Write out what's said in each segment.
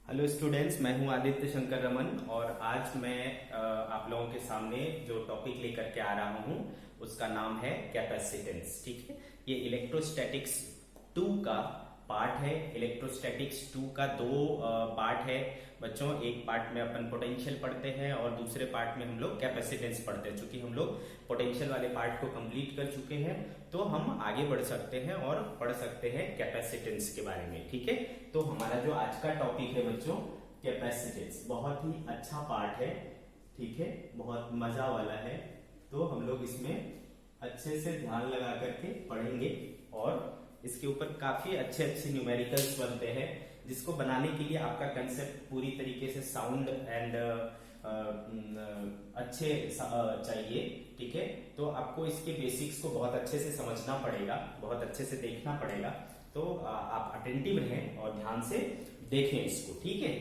Hello students, मैं हूं आदित्य शंकर रमन और आज मैं आप लोगों के सामने जो टॉपिक लेकर के आ रहा हूं उसका नाम है कैपेसिटेंस। ठीक है, ये इलेक्ट्रोस्टैटिक्स 2 का पार्ट है। इलेक्ट्रोस्टैटिक्स 2 का दो पार्ट है बच्चों। एक पार्ट में अपन पोटेंशियल पढ़ते हैं और दूसरे पार्ट में हम लोग कैपेसिटेंस पढ़ते हैं। चूंकि हम लोग पोटेंशियल वाले पार्ट को कंप्लीट कर चुके हैं तो हम आगे बढ़ सकते हैं और पढ़ सकते हैं कैपेसिटेंस के बारे में। ठीक है, तो हमारा जो आज का टॉपिक है बच्चों कैपेसिटेंस, बहुत ही अच्छा पार्ट है। ठीक है, बहुत मजा वाला है। तो हम लोग इसमें अच्छे से ध्यान लगा करके पढ़ेंगे और इसके ऊपर काफी अच्छे अच्छे न्यूमेरिकल्स बनते हैं, जिसको बनाने के लिए आपका कंसेप्ट पूरी तरीके से साउंड एंड अच्छे चाहिए। ठीक है, तो आपको इसके बेसिक्स को बहुत अच्छे से समझना पड़ेगा, बहुत अच्छे से देखना पड़ेगा। तो आप अटेंटिव रहें और ध्यान से देखें इसको। ठीक है,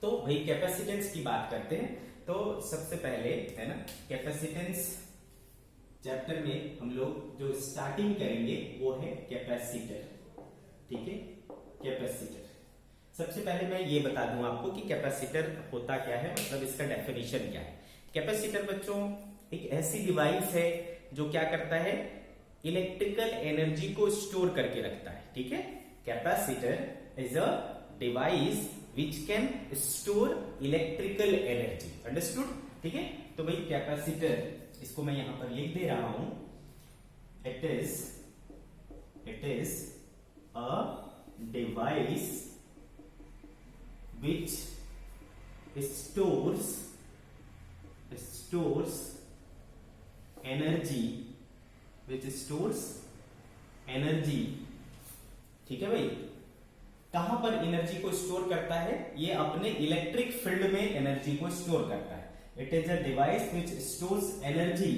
तो भाई कैपेसिटेंस की बात करते हैं। तो सबसे पहले है ना, कैपेसिटेंस चैप्टर में हम लोग जो स्टार्टिंग करेंगे वो है कैपेसिटर। ठीक है, कैपेसिटर सबसे पहले मैं ये बता दूं आपको कि कैपेसिटर होता क्या है, मतलब इसका डेफिनेशन क्या है। कैपेसिटर बच्चों एक ऐसी डिवाइस है जो क्या करता है, इलेक्ट्रिकल एनर्जी को स्टोर करके रखता है। ठीक है, capacitor is a device which can store electrical energy. Understood? ठीक है, तो भाई कैपेसिटर, इसको मैं यहां पर लिख दे रहा हूं। It is a device which stores energy, ठीक है भाई, कहां पर एनर्जी को स्टोर करता है? ये अपने इलेक्ट्रिक फील्ड में एनर्जी को स्टोर करता है। It is a device which stores energy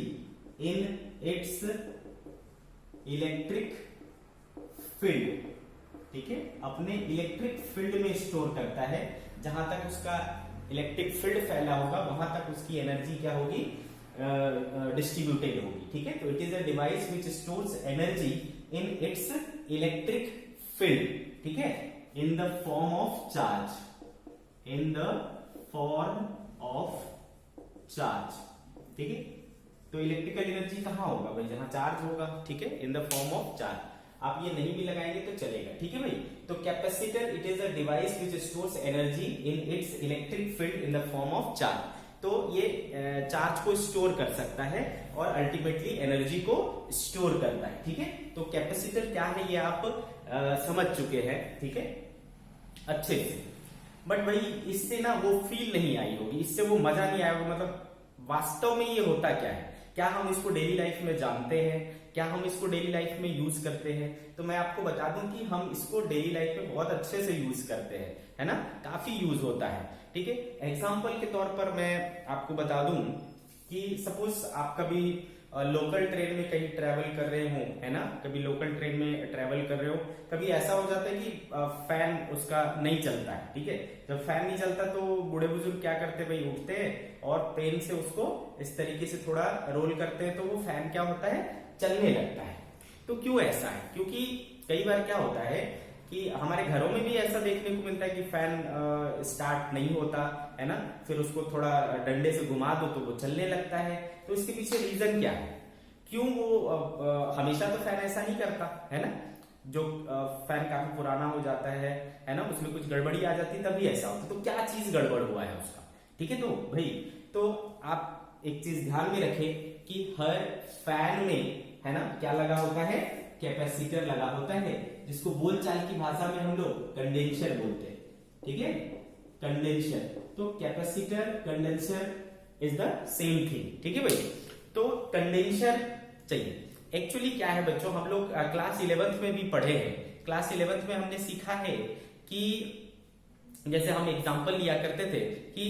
in its electric field. ठीक है, अपने इलेक्ट्रिक फील्ड में स्टोर करता है। जहां तक उसका इलेक्ट्रिक फील्ड फैला होगा वहां तक उसकी एनर्जी क्या होगी, डिस्ट्रीब्यूटेड होगी। ठीक है, तो it is a device which stores energy in its electric field. ठीक है, in the form of charge, ठीक है, तो इलेक्ट्रिकल एनर्जी कहां होगा भाई, जहां चार्ज होगा। ठीक है, in the form of charge. आप ये नहीं भी लगाएंगे तो चलेगा। ठीक है भाई, तो capacitor it is a device which stores energy in its electric field in the form of charge. तो ये चार्ज को स्टोर कर सकता है और अल्टीमेटली एनर्जी को स्टोर करता है। ठीक है, तो कैपेसिटर क्या है ये आप समझ चुके हैं। ठीक है, अच्छे से। बट भाई इससे ना वो फील नहीं आई होगी, इससे वो मजा नहीं आया होगा। मतलब वास्तव में ये होता क्या है, क्या हम इसको डेली लाइफ में जानते हैं, क्या हम इसको डेली लाइफ में यूज करते हैं? तो मैं आपको बता दूं कि हम इसको डेली लाइफ में बहुत अच्छे से यूज करते हैं, है ना, काफी यूज होता है। ठीक है, एग्जांपल के तौर पर मैं आपको बता दूं कि सपोज आप कभी लोकल ट्रेन में कहीं ट्रेवल कर रहे हो, है ना, कभी लोकल ट्रेन में ट्रेवल कर रहे हो, कभी ऐसा हो जाता है कि फैन उसका नहीं चलता है। ठीक है, जब फैन नहीं चलता तो बूढ़े बुजुर्ग क्या करते हैं भाई, उठते हैं और पेन से उसको इस तरीके से थोड़ा रोल करते हैं तो वो फैन क्या होता है, चलने लगता है। तो क्यों ऐसा है? क्योंकि कई बार क्या होता है कि हमारे घरों में भी ऐसा देखने को मिलता है कि फैन स्टार्ट नहीं होता है ना, फिर उसको थोड़ा डंडे से घुमा दो तो वो चलने लगता है। तो इसके पीछे रीजन क्या है, क्यों वो हमेशा तो फैन ऐसा नहीं करता है ना, जो फैन काफी पुराना हो जाता है ना, उसमें कुछ गड़बड़ी आ जाती है तभी ऐसा होता है। तो क्या चीज गड़बड़ हुआ है उसका? ठीक है, तो भाई तो आप एक चीज ध्यान में रखें कि हर फैन में है ना क्या लगा होता है, कैपेसिटर लगा होता है, जिसको बोलचाल की भाषा में हम लोग कंडेंसर बोलते हैं। ठीक है, कंडेंसर। तो capacitor condenser is the same thing. ठीक है भाई, तो कंडेंसर चाहिए। एक्चुअली क्या है बच्चों, हम लोग क्लास 11th में भी पढ़े हैं। क्लास 11th में हमने सीखा है कि जैसे हम एग्जांपल लिया करते थे कि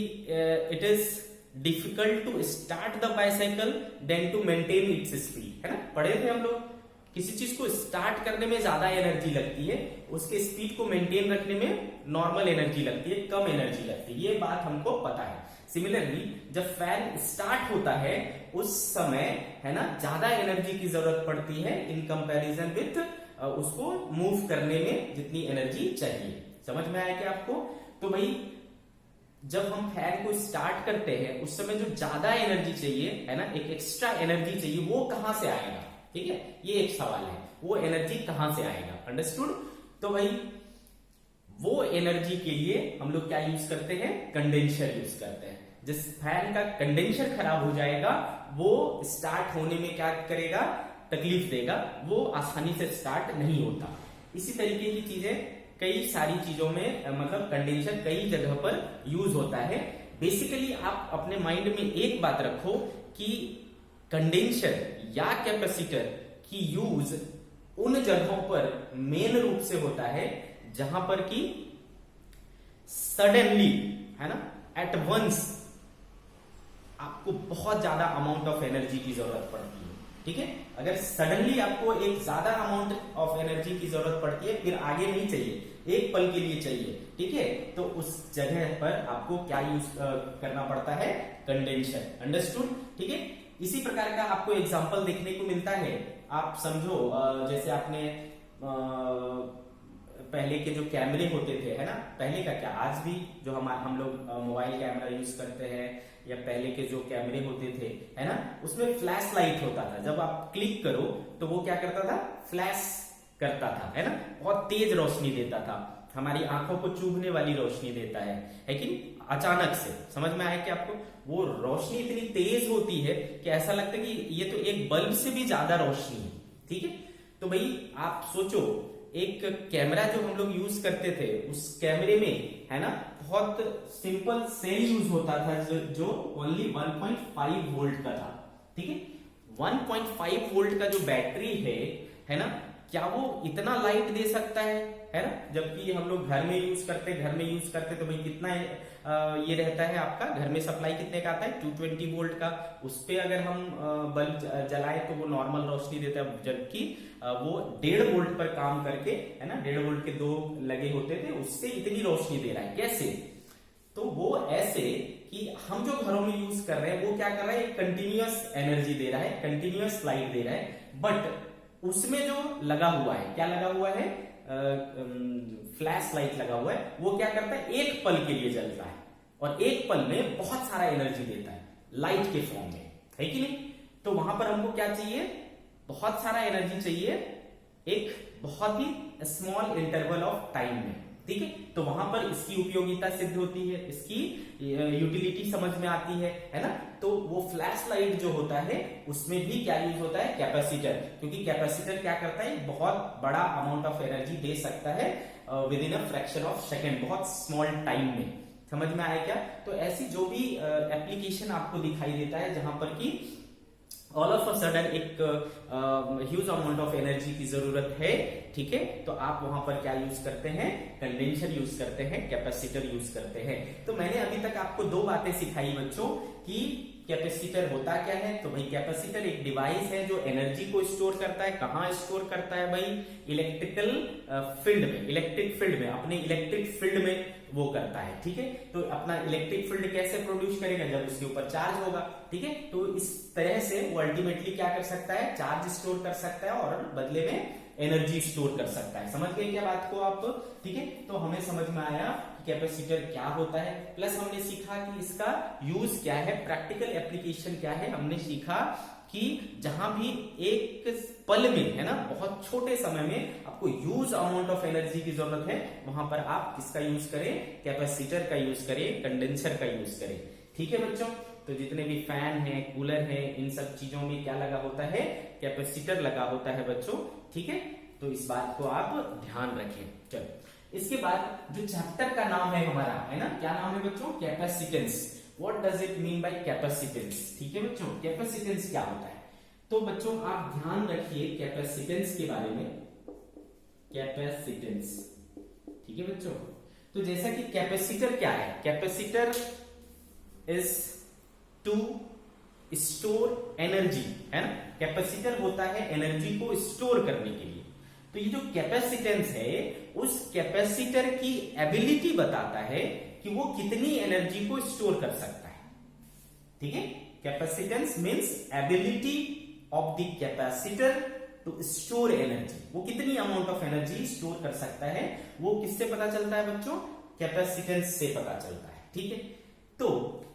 it is difficult to start the bicycle then to maintain its speed, है ना, पढ़े थे हम लोग। किसी चीज को स्टार्ट करने में ज्यादा एनर्जी लगती है, उसके स्पीड को मेंटेन रखने में नॉर्मल एनर्जी लगती है, कम एनर्जी लगती है, ये बात हमको पता है। सिमिलरली जब फैन स्टार्ट होता है उस समय है ना ज्यादा एनर्जी की जरूरत पड़ती है इन कंपैरिजन विथ उसको मूव करने में जितनी एनर्जी चाहिए। समझ में आया क्या आपको? तो भाई जब हम फैन को स्टार्ट करते हैं उस समय जो ज्यादा एनर्जी चाहिए है ना, एक एक्स्ट्रा एनर्जी चाहिए, वो कहां से आएगा? ठीक है, ये एक सवाल है, वो एनर्जी कहां से आएगा? अंडरस्टूड? तो भाई वो एनर्जी के लिए हम लोग क्या यूज करते हैं? कंडेंसर यूज करते हैं। जिस फैन का कंडेंसर खराब हो जाएगा वो स्टार्ट होने में क्या करेगा? तकलीफ देगा, वो आसानी से स्टार्ट नहीं होता। इसी तरीके की चीजें कई सारी चीजों में मतलब कंडेंसर कई जगह पर यूज होता है। बेसिकली आप अपने माइंड में एक बात रखो कि कंडेंसर या कैपेसिटर की यूज उन जगहों पर मेन रूप से होता है जहां पर कि सडनली है ना, एट वंस आपको बहुत ज्यादा अमाउंट ऑफ एनर्जी की जरूरत पड़ती है। ठीक है, अगर सडनली आपको एक ज्यादा अमाउंट ऑफ एनर्जी की जरूरत पड़ती है, फिर आगे नहीं चाहिए, एक पल के लिए चाहिए, ठीक है, तो उस जगह पर आपको क्या यूज करना पड़ता है? कंडेंसर। अंडरस्टूड? ठीक है, इसी प्रकार का आपको एग्जांपल देखने को मिलता है। आप समझो जैसे आपने पहले के जो कैमरे होते थे है ना, पहले का क्या आज भी जो हम लोग मोबाइल कैमरा यूज करते हैं या पहले के जो कैमरे होते थे है ना, उसमें फ्लैश लाइट होता था। जब आप क्लिक करो तो वो क्या करता था? फ्लैश करता था, है ना, बहुत तेज रोशनी देता था, हमारी आंखों को चुभने वाली रोशनी देता है कि अचानक से। समझ में आया कि आपको? वो रोशनी इतनी तेज होती है कि ऐसा लगता है कि ये तो एक बल्ब से भी ज्यादा रोशनी है। ठीक है, तो भाई आप सोचो एक कैमरा जो हम लोग यूज करते थे, उस कैमरे में है ना बहुत सिंपल सेल यूज होता था जो ओनली 1.5 वोल्ट का था। ठीक है, 1.5 वोल्ट का जो बैटरी है ना, क्या वो इतना लाइट दे सकता है ना? जबकि हम लोग घर में यूज करते तो भाई कितना ये रहता है आपका घर में सप्लाई कितने का आता है? 220 वोल्ट का। उस पे अगर हम बल्ब जलाए तो वो नॉर्मल रोशनी देता है, जबकि वो 1.5 वोल्ट पर काम करके है ना, 1.5 वोल्ट के 2 लगे होते थे, उससे इतनी रोशनी दे रहा है। कैसे? तो वो ऐसे कि हम जो घरों में यूज कर रहे हैं वो क्या कर रहा है? कंटिन्यूअस एनर्जी दे रहा है, कंटिन्यूअस लाइट दे रहा है, बट उसमें जो लगा हुआ है, क्या लगा हुआ है? फ्लैश लाइट लगा हुआ है। वो क्या करता है? एक पल के लिए जलता है और एक पल में बहुत सारा एनर्जी देता है लाइट के फॉर्म में, है कि नहीं? तो वहां पर हमको क्या चाहिए? बहुत सारा एनर्जी चाहिए एक बहुत ही स्मॉल इंटरवल ऑफ टाइम में। ठीक है, तो वहां पर इसकी उपयोगिता सिद्ध होती है, इसकी यूटिलिटी समझ में आती है ना। तो वो फ्लैश लाइट जो होता है उसमें भी क्या यूज होता है? कैपेसिटर, क्योंकि कैपेसिटर क्या करता है? बहुत बड़ा अमाउंट ऑफ एनर्जी दे सकता है with in a fraction of second, बहुत स्मॉल टाइम में। समझ में आया क्या? तो ऐसी जो भी एप्लीकेशन आपको दिखाई देता है जहां पर कि ऑल ऑफ अ सडन एक ह्यूज अमाउंट ऑफ एनर्जी की जरूरत है, ठीक है, तो आप वहां पर क्या यूज करते हैं? कंडेंसर यूज करते हैं, कैपेसिटर यूज करते हैं। तो मैंने अभी तक आपको 2 बातें सिखाई बच्चों कि कैपेसिटर होता क्या है। तो भाई कैपेसिटर एक डिवाइस है जो एनर्जी को स्टोर करता है। कहां स्टोर करता है भाई? इलेक्ट्रिकल फील्ड में, इलेक्ट्रिक फील्ड में, अपने इलेक्ट्रिक फील्ड में वो करता है। ठीक है, तो अपना इलेक्ट्रिक फील्ड कैसे प्रोड्यूस करेगा? जब उसके ऊपर चार्ज होगा। ठीक है, तो इस तरह से वो अल्टीमेटली क्या कर सकता है? चार्ज स्टोर कर सकता है और बदले में एनर्जी स्टोर कर सकता है। समझ गए क्या बात को आप? ठीक है, तो हमें समझ में आया कैपेसिटर क्या होता है, प्लस हमने सीखा कि इसका यूज क्या है, प्रैक्टिकल एप्लीकेशन क्या है। हमने सीखा कि जहां भी एक पल में है ना, बहुत छोटे समय में आपको ह्यूज अमाउंट ऑफ एनर्जी की जरूरत है, वहां पर आप किसका यूज करें? कैपेसिटर का यूज करें, कंडेंसर का यूज करें। ठीक है बच्चों, तो जितने भी फैन है, कूलर है, इन सब चीजों में क्या लगा होता है? कैपेसिटर लगा होता है बच्चों। ठीक है, तो इस बात को आप ध्यान रखें। चलो, इसके बाद जो चैप्टर का नाम है हमारा, है ना, क्या नाम है बच्चों? Capacitance. What does it mean by capacitance? ठीक है बच्चों, कैपेसिटेंस क्या होता है? तो बच्चों आप ध्यान रखिए कैपेसिटेंस के बारे में। कैपेसिटेंस, ठीक है बच्चों, तो जैसा कि कैपेसिटर क्या है? Capacitor is to store energy, है ना। कैपेसिटर होता है एनर्जी को स्टोर करने के लिए। तो ये जो कैपेसिटेंस है उस कैपेसिटर की एबिलिटी बताता है कि वो कितनी एनर्जी को स्टोर कर सकता है। ठीक है, capacitance means ability of the capacitor to store energy. वो कितनी अमाउंट ऑफ एनर्जी स्टोर कर सकता है, वो किससे पता चलता है बच्चों? कैपेसिटेंस से पता चलता है, ठीक है। तो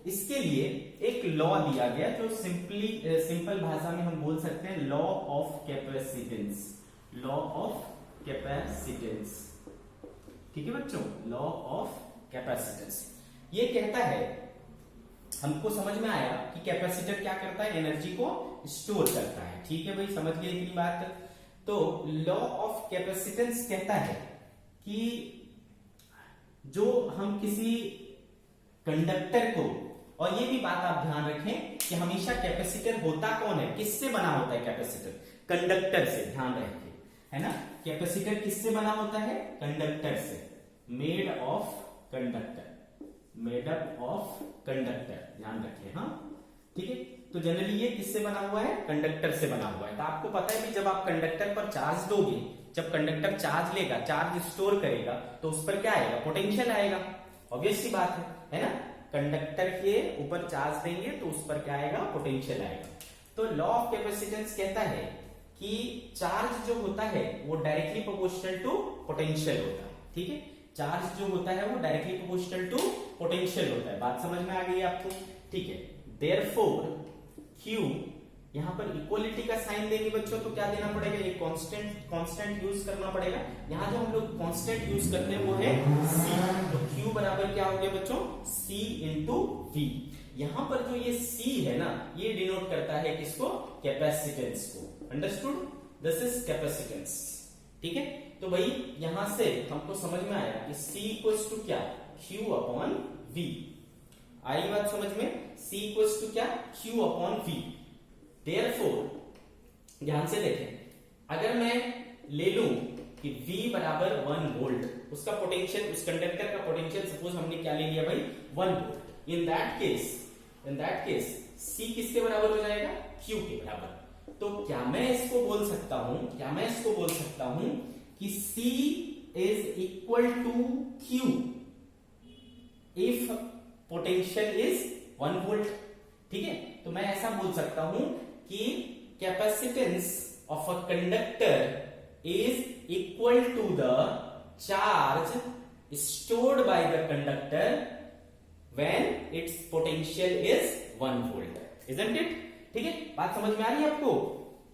इसके लिए एक लॉ दिया गया जो सिंपल भाषा में हम बोल सकते हैं law of capacitance, law of capacitance, ठीक है बच्चों, लॉ ऑफ कैपेसिटेंस। ये कहता है, हमको समझ में आया कि कैपेसिटर क्या करता है, एनर्जी को स्टोर करता है, ठीक है भाई, समझ गए इतनी बात। तो लॉ ऑफ कैपेसिटेंस कहता है कि जो हम किसी कंडक्टर को, और ये भी बात आप ध्यान रखें कि हमेशा कैपेसिटर होता कौन है, किससे बना होता है कैपेसिटर, कंडक्टर से, ध्यान रखें, है ना। कैपेसिटर किससे बना होता है, कंडक्टर से, made of conductor, made up of conductor, ध्यान रखिए, हाँ, ठीक है। तो जनरली ये किससे बना हुआ है, कंडक्टर से बना हुआ है। तो आपको पता है कि जब आप कंडक्टर पर चार्ज दोगे, जब कंडक्टर चार्ज लेगा, चार्ज स्टोर करेगा, तो उस पर क्या आएगा, पोटेंशियल आएगा, ऑब्वियस सी बात है ना। कंडक्टर के ऊपर चार्ज देंगे तो उस पर क्या आएगा, पोटेंशियल आएगा। तो लॉ ऑफ कैपेसिटेंस कहता है कि चार्ज जो होता है वो डायरेक्टली प्रोपोर्शनल टू पोटेंशियल होता है, ठीक है। चार्ज जो होता है वो डायरेक्टली प्रोपोर्शनल टू पोटेंशियल होता है, बात समझ में आ गई आपको, ठीक है। देयरफॉर Q, यहां पर इक्वलिटी का साइन देंगे बच्चों, तो क्या देना पड़ेगा, ये कांस्टेंट यूज करना पड़ेगा। यहां जो हम लोग कांस्टेंट यूज करते हैं वो है C, तो Q बराबर क्या हो गया बच्चों, C इंटू V। यहां पर जो ये C है ना, ये डिनोट करता है किसको, कैपेसिटेंस को, अंडरस्टूड, दिस इज कैपेसिटेंस, ठीक है। तो भाई यहां से हमको समझ में आया कि C इक्वल्स टू क्या, Q अपॉन V, आई बात समझ में, C इक्वल्स टू क्या, Q अपॉन V। देयरफॉर ध्यान से देखें, अगर मैं ले लूं कि V बराबर 1 वोल्ट, उसका पोटेंशियल, उस कंडक्टर का पोटेंशियल सपोज हमने क्या ले लिया भाई, 1 volt, in that case C किसके बराबर हो जाएगा, Q के बराबर। तो क्या मैं इसको बोल सकता हूं कि C is equal to Q if potential is 1 volt, ठीक है। तो मैं ऐसा बोल सकता हूं कि capacitance of a conductor is equal to the charge stored by the conductor when its potential is 1 volt, isn't it, ठीक है। बात समझ में आ रही है आपको,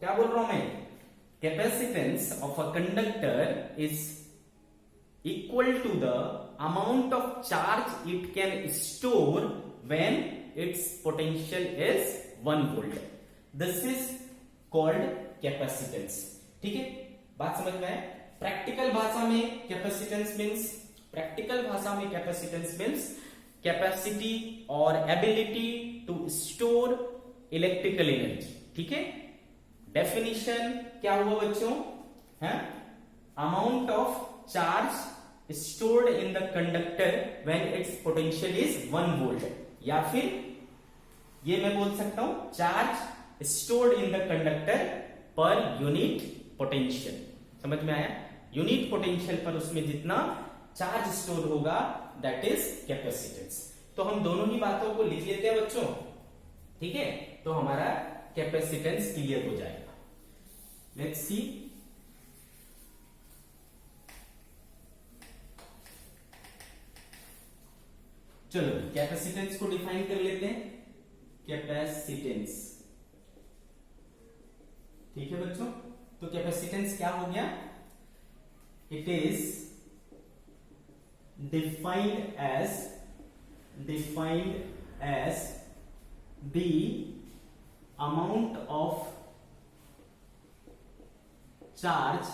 क्या बोल रहा हूं मैं, capacitance of a conductor is equal to the amount of charge it can store when its potential is 1 volt. This is called capacitance, ठीक है। बात समझ में आए। प्रैक्टिकल भाषा में कैपेसिटेंस मीन्स कैपेसिटी और ability to store electrical energy, ठीक है। डेफिनेशन क्या हुआ बच्चों, है amount of charge stored in the conductor when its potential is 1 volt, या फिर ये मैं बोल सकता हूं charge stored in the conductor per unit potential, समझ में आया, यूनिट पोटेंशियल पर उसमें जितना चार्ज स्टोर होगा दैट इज कैपेसिटेंस। तो हम दोनों ही बातों को लिख लेते हैं बच्चों, ठीक है, तो हमारा कैपेसिटेंस क्लियर हो जाएगा। लेट्स सी, चलो कैपेसिटेंस को डिफाइन कर लेते हैं, कैपेसिटेंस, ठीक है बच्चों। तो कैपेसिटेंस क्या हो गया, it is defined as the amount of charge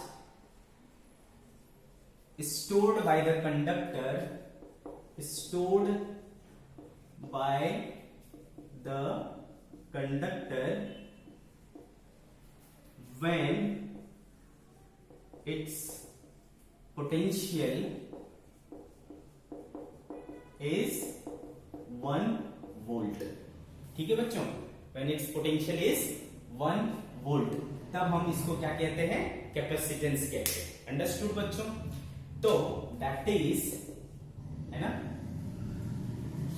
stored by the conductor when its potential is 1 volt, ठीक है बच्चों, when its potential is 1 volt, तब हम इसको क्या कहते हैं, कैपेसिटेंस कहते हैं, अंडरस्टूड बच्चों। तो दैट इज, है ना,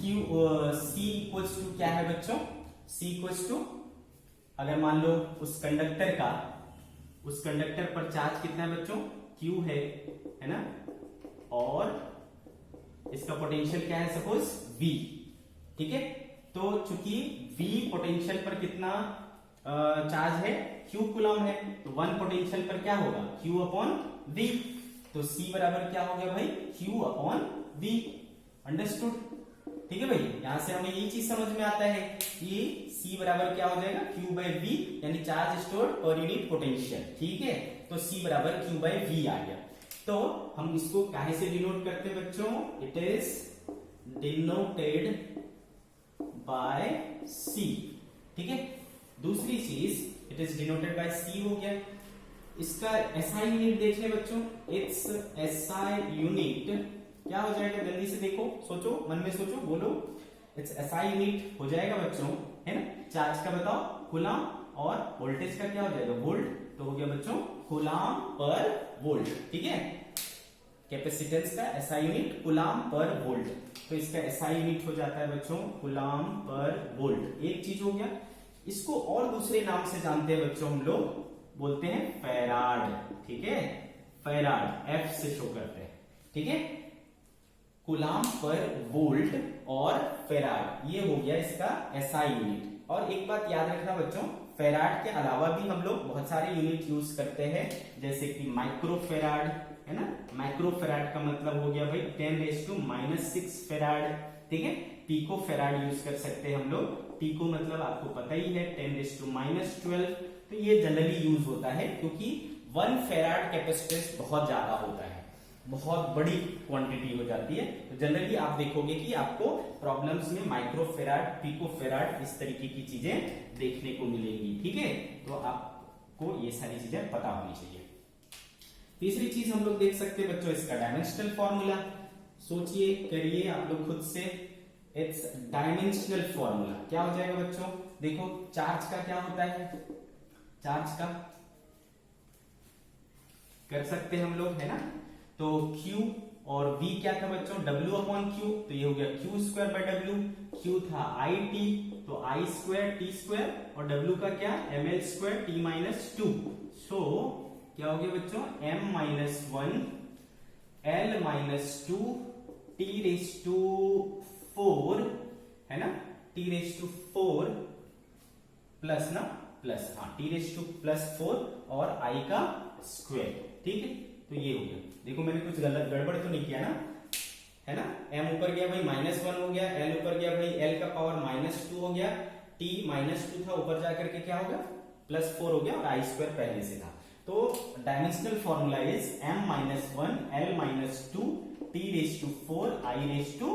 C इक्वल्स टू क्या है बच्चों, C इक्वल्स टू, अगर मान लो उस कंडक्टर पर चार्ज कितना है बच्चों, Q है ना, और इसका पोटेंशियल क्या है, सपोज V, ठीक है। तो चूंकि V पोटेंशियल पर कितना चार्ज है, Q कूलम है, तो 1 पोटेंशियल पर क्या होगा, Q अपॉन V। तो C बराबर क्या हो गया भाई, Q अपॉन V। अंडरस्टूड, ठीक है भाई। यहां से हमें ये चीज समझ में आता है कि C बराबर क्या हो जाएगा, Q बाई V, यानी charge stored per unit potential, ठीक है। तो C बराबर Q बाई V आ गया। तो हम इसको काहे से डिनोट करते हैं बच्चों, it is denoted by C, ठीक है। दूसरी चीज it is denoted by C हो गया। इसका SI यूनिट देख ले बच्चों, इट्स SI यूनिट क्या हो जाएगा, जल्दी से देखो, सोचो, मन में सोचो, बोलो। इट्स SI यूनिट हो जाएगा बच्चों, है ना। चार्ज का बताओ, कूलम, और वोल्टेज का क्या हो जाएगा, वोल्ट। तो हो गया बच्चों कूलम पर वोल्ट, ठीक है। कैपेसिटेंस का SI unit coulomb per volt, तो इसका SI यूनिट हो जाता है बच्चों कूलम पर वोल्ट। एक चीज हो गया। इसको और दूसरे नाम से जानते हैं बच्चों, हम लोग बोलते हैं फैराड, ठीक है। फैराड F से शो करते हैं, ठीक है। कूलम पर वोल्ट और फैराड, ये हो गया इसका SI यूनिट। और एक बात याद रखना बच्चों, फैराड के अलावा भी हम लोग बहुत सारे यूनिट यूज करते हैं, जैसे कि माइक्रो फैराड, है ना। माइक्रो फैराड का मतलब हो गया भाई 10⁻⁻6 फैराड, ठीक है। पीको फैराड यूज कर सकते हैं हम लोग। पीको मतलब आपको पता ही है 10⁻12। तो ये जनरली यूज होता है क्योंकि 1 फैराड कैपेसिटेंस बहुत ज्यादा होता है, बहुत बड़ी क्वांटिटी हो जाती है। तो जनरली आप देखोगे कि आपको प्रॉब्लम्स में माइक्रो फैराड, पिको फैराड, इस तरीके की चीजें देखने को मिलेंगी, ठीक है। तो आपको ये सारी चीजें पता होनी चाहिए। तीसरी चीज हम लोग देख सकते हैं बच्चों, इसका डायमेंशनल फॉर्मूला। सोचिए, करिए आप लोग खुद से। इट्स डायमेंशनल फॉर्मूला क्या हो जाएगा बच्चों, देखो चार्ज का क्या होता है, चार्ज का कर सकते हैं हम लोग, है ना। तो Q और V क्या था बच्चों, W अपॉन Q, तो ये हो गया Q square by W। Q था IT, तो I स्क्वायर T स्क्वायर, और W का क्या, ml square T minus 2। So क्या हो गया बच्चों, m minus 1 L minus 2 T raise to 4, है ना, T रेस टू 4 प्लस ना, प्लस, हाँ, T रेस टू प्लस 4 और I का स्क्वायर, ठीक है। तो ये हो गया, देखो मैंने कुछ गलत गड़बड़ तो नहीं किया ना, है ना। m ऊपर गया भाई -1 हो गया, L ऊपर गया भाई L का पावर -2 हो गया, T -2 था, ऊपर जाकर के क्या हो गया, +4 हो गया, और I स्क्वायर पहले से था। तो dimensional formula is m -1 L -2 T raise to 4 I raise to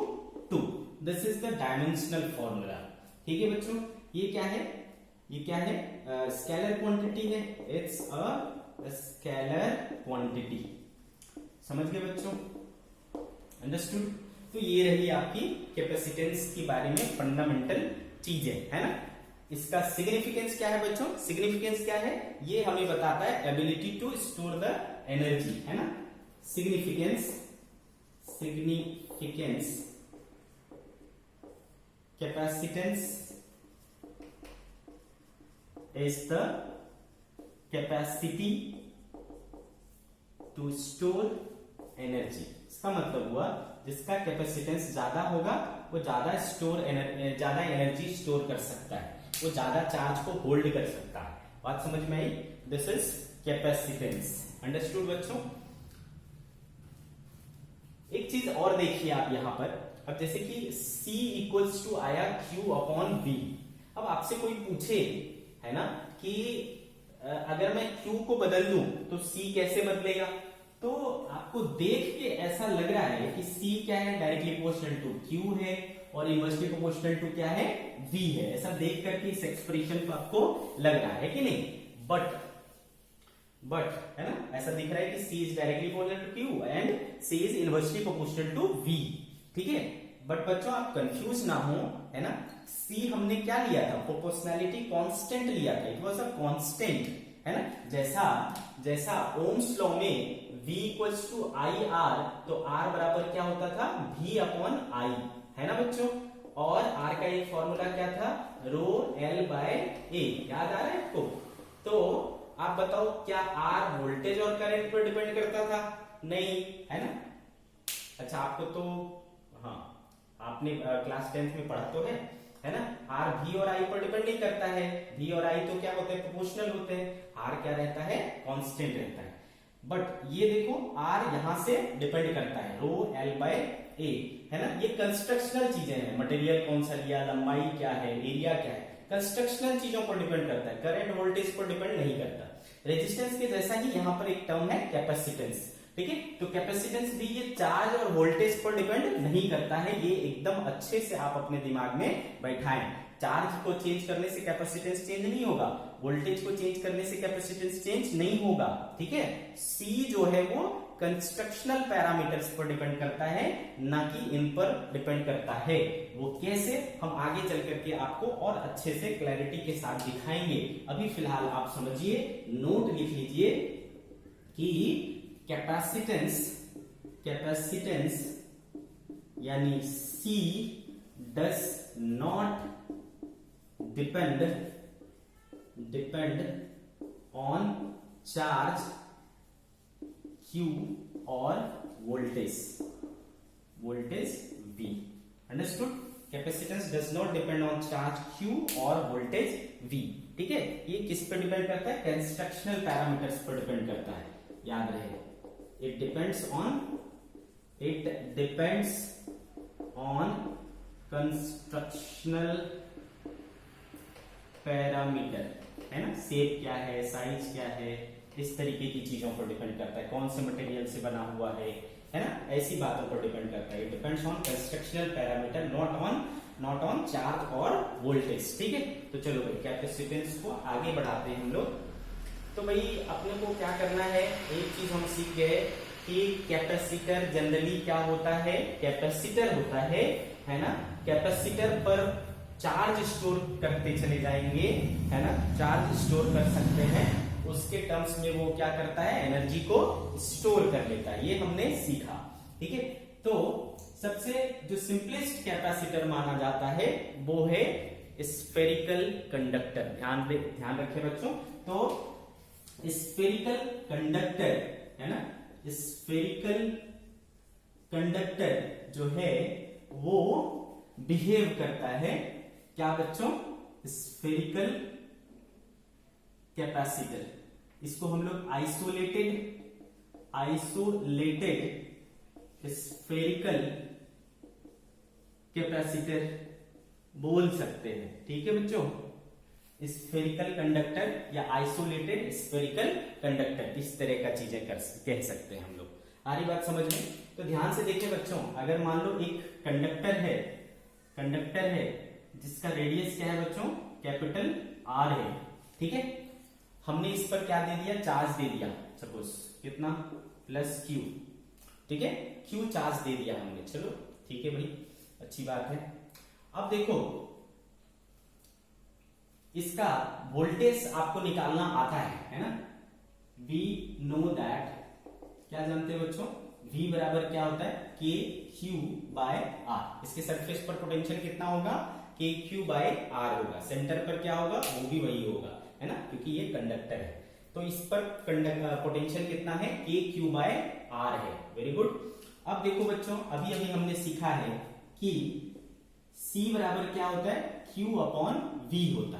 2। This is the dimensional formula, ठीक है बच्चों। ये क्या है, ये क्या है, स्केलर क्वांटिटी है, इट्स अ स्केलर क्वांटिटी। समझ गए बच्चों, अंडरस्टूड। तो ये रही आपकी कैपेसिटेंस के बारे में फंडामेंटल चीजें, है ना। इसका सिग्निफिकेंस क्या है बच्चों, सिग्निफिकेंस क्या है, ये हमें बताता है ability to store the energy, है ना। Significance, significance capacitance is the capacity to store energy। इसका मतलब हुआ जिसका कैपेसिटेंस ज्यादा होगा वो ज्यादा ज्यादा एनर्जी स्टोर कर सकता है, वो ज्यादा चार्ज को होल्ड कर सकता है। बात समझ में आई, दिस इज कैपेसिटेंस, अंडरस्टूड बच्चों। एक चीज और देखिए आप यहां पर, अब जैसे कि C इक्वल्स टू आया Q अपॉन V। अब आपसे कोई पूछे, है ना, कि अगर मैं Q को बदल दूं तो C कैसे बदलेगा, तो आपको देख के ऐसा लग रहा है कि C क्या है, डायरेक्टली प्रोपोर्शनल टू Q है, और इनवर्सली प्रोपोर्शनल टू क्या है, V है। ऐसा देख करके इस एक्सप्रेशन को आपको लग रहा है कि नहीं, बट है ना, ऐसा दिख रहा है कि C is directly proportional to Q and C is inversely proportional to V, ठीक है। बट बच्चों आप कंफ्यूज ना हो, है ना। C हमने क्या लिया था, प्रोपोर्शनैलिटी कांस्टेंट लिया था, इट वाज अ कांस्टेंट, है ना। जैसा ओम्स लॉ में V इक्वल्स टू IR, तो R बराबर क्या होता था, V अपॉन I, है ना बच्चों। और R का एक फॉर्मूला क्या था, रो L बाय A, याद आ रहा है आपको। तो आप बताओ क्या R वोल्टेज और करंट पर डिपेंड करता था, नहीं, है ना। अच्छा, आपको तो हाँ आपने क्लास 10th में पढ़ा तो है ना। आर वी और आई पर डिपेंड नहीं करता है, वी और आई तो क्या होते हैं, प्रोपोर्शनल होते हैं, आर क्या रहता है, कांस्टेंट रहता है। बट ये देखो आर यहां से डिपेंड करता है, रो एल बाय ए, है ना। ये कंस्ट्रक्शनल चीजें हैं, मटेरियल कौन सा लिया, लंबाई क्या है, एरिया क्या है, कंस्ट्रक्शनल चीजों पर डिपेंड करता है, करंट वोल्टेज पर डिपेंड नहीं करता। रेजिस्टेंस के जैसा ही यहाँ पर एक टर्म है कैपेसिटेंस, ठीक है। तो कैपेसिटेंस भी ये चार्ज और वोल्टेज पर डिपेंड नहीं करता है, ये एकदम अच्छे से आप अपने दिमाग में बैठाएं। चार्ज को चेंज करने से कैपेसिटेंस चेंज नहीं होगा, वोल्टेज को चेंज करने से कैपेसिटेंस चेंज नहीं होगा, ठीक है। सी जो है वो कंस्ट्रक्शनल पैरामीटर्स पर डिपेंड करता है, ना कि इन पर डिपेंड करता है। वो कैसे, हम आगे चल करके आपको और अच्छे से क्लैरिटी के साथ दिखाएंगे। अभी फिलहाल आप समझिए, नोट लिख लीजिए कि कैपेसिटेंस यानी C does not depend on charge Q और voltage V। Understood? Capacitance does not depend on charge Q और वोल्टेज V, ठीक है। ये किस पर डिपेंड करता है, कंस्ट्रक्शनल पैरामीटर्स पर डिपेंड करता है, याद रहे। It depends on constructional parameter, है ना। शेप क्या है, साइज क्या है, इस तरीके की चीजों पर डिपेंड करता है, कौन से मटेरियल से बना हुआ है ना, ऐसी बातों पर डिपेंड करता है। It depends on constructional parameter, not on charge और वोल्टेज, ठीक है। तो चलो भाई कैपेसिटेंस को आगे बढ़ाते हैं हम लोग। तो भाई अपने को क्या करना है, एक चीज हम सीख गए कि कैपेसिटर जनरली क्या होता है, कैपेसिटर होता है ना। कैपेसिटर पर चार्ज स्टोर करते चले जाएंगे, है ना, चार्ज स्टोर कर सकते हैं, उसके टर्म्स में वो क्या करता है, एनर्जी को स्टोर कर लेता है। ये हमने सीखा, ठीक है। तो सबसे जो सिंपलेस्ट कैपेसिटर माना जाता है वो है स्फेरिकल कंडक्टर। ध्यान रखें बच्चों। तो स्फेरिकल कंडक्टर, है ना, स्फेरिकल कंडक्टर जो है वो बिहेव करता है क्या बच्चों, स्फेरिकल कैपेसिटर। इसको हम लोग आइसोलेटेड स्फेरिकल कैपेसिटर बोल सकते हैं, ठीक है बच्चों। स्फेरिकल कंडक्टर या आइसोलेटेड स्फेरिकल कंडक्टर, इस तरह का चीजें कह सकते हैं हम लोग। आ रही बात समझ में? तो ध्यान से देखिए बच्चों, अगर मान लो एक कंडक्टर है जिसका रेडियस क्या है बच्चों, कैपिटल R है, ठीक है। हमने इस पर क्या दे दिया, चार्ज दे दिया, सपोज कितना, +Q, ठीक है। Q चार्ज दे दिया हमने, चलो ठीक है भाई, अच्छी बात है। अब देखो इसका वोल्टेज आपको निकालना आता है ना। वी नो दैट, क्या जानते हैं बच्चों, V बराबर क्या होता है, KQ/R। इसके सरफेस पर पोटेंशियल कितना होगा, KQ/R होगा। सेंटर पर क्या होगा, वो भी वही होगा, है ना, क्योंकि ये कंडक्टर है। तो इस पर पोटेंशियल कितना है, KQ/R है। Very good. अब देखो बच्चों, अभी हमने सीखा है कि C बराबर क्या होता है, Q/V होता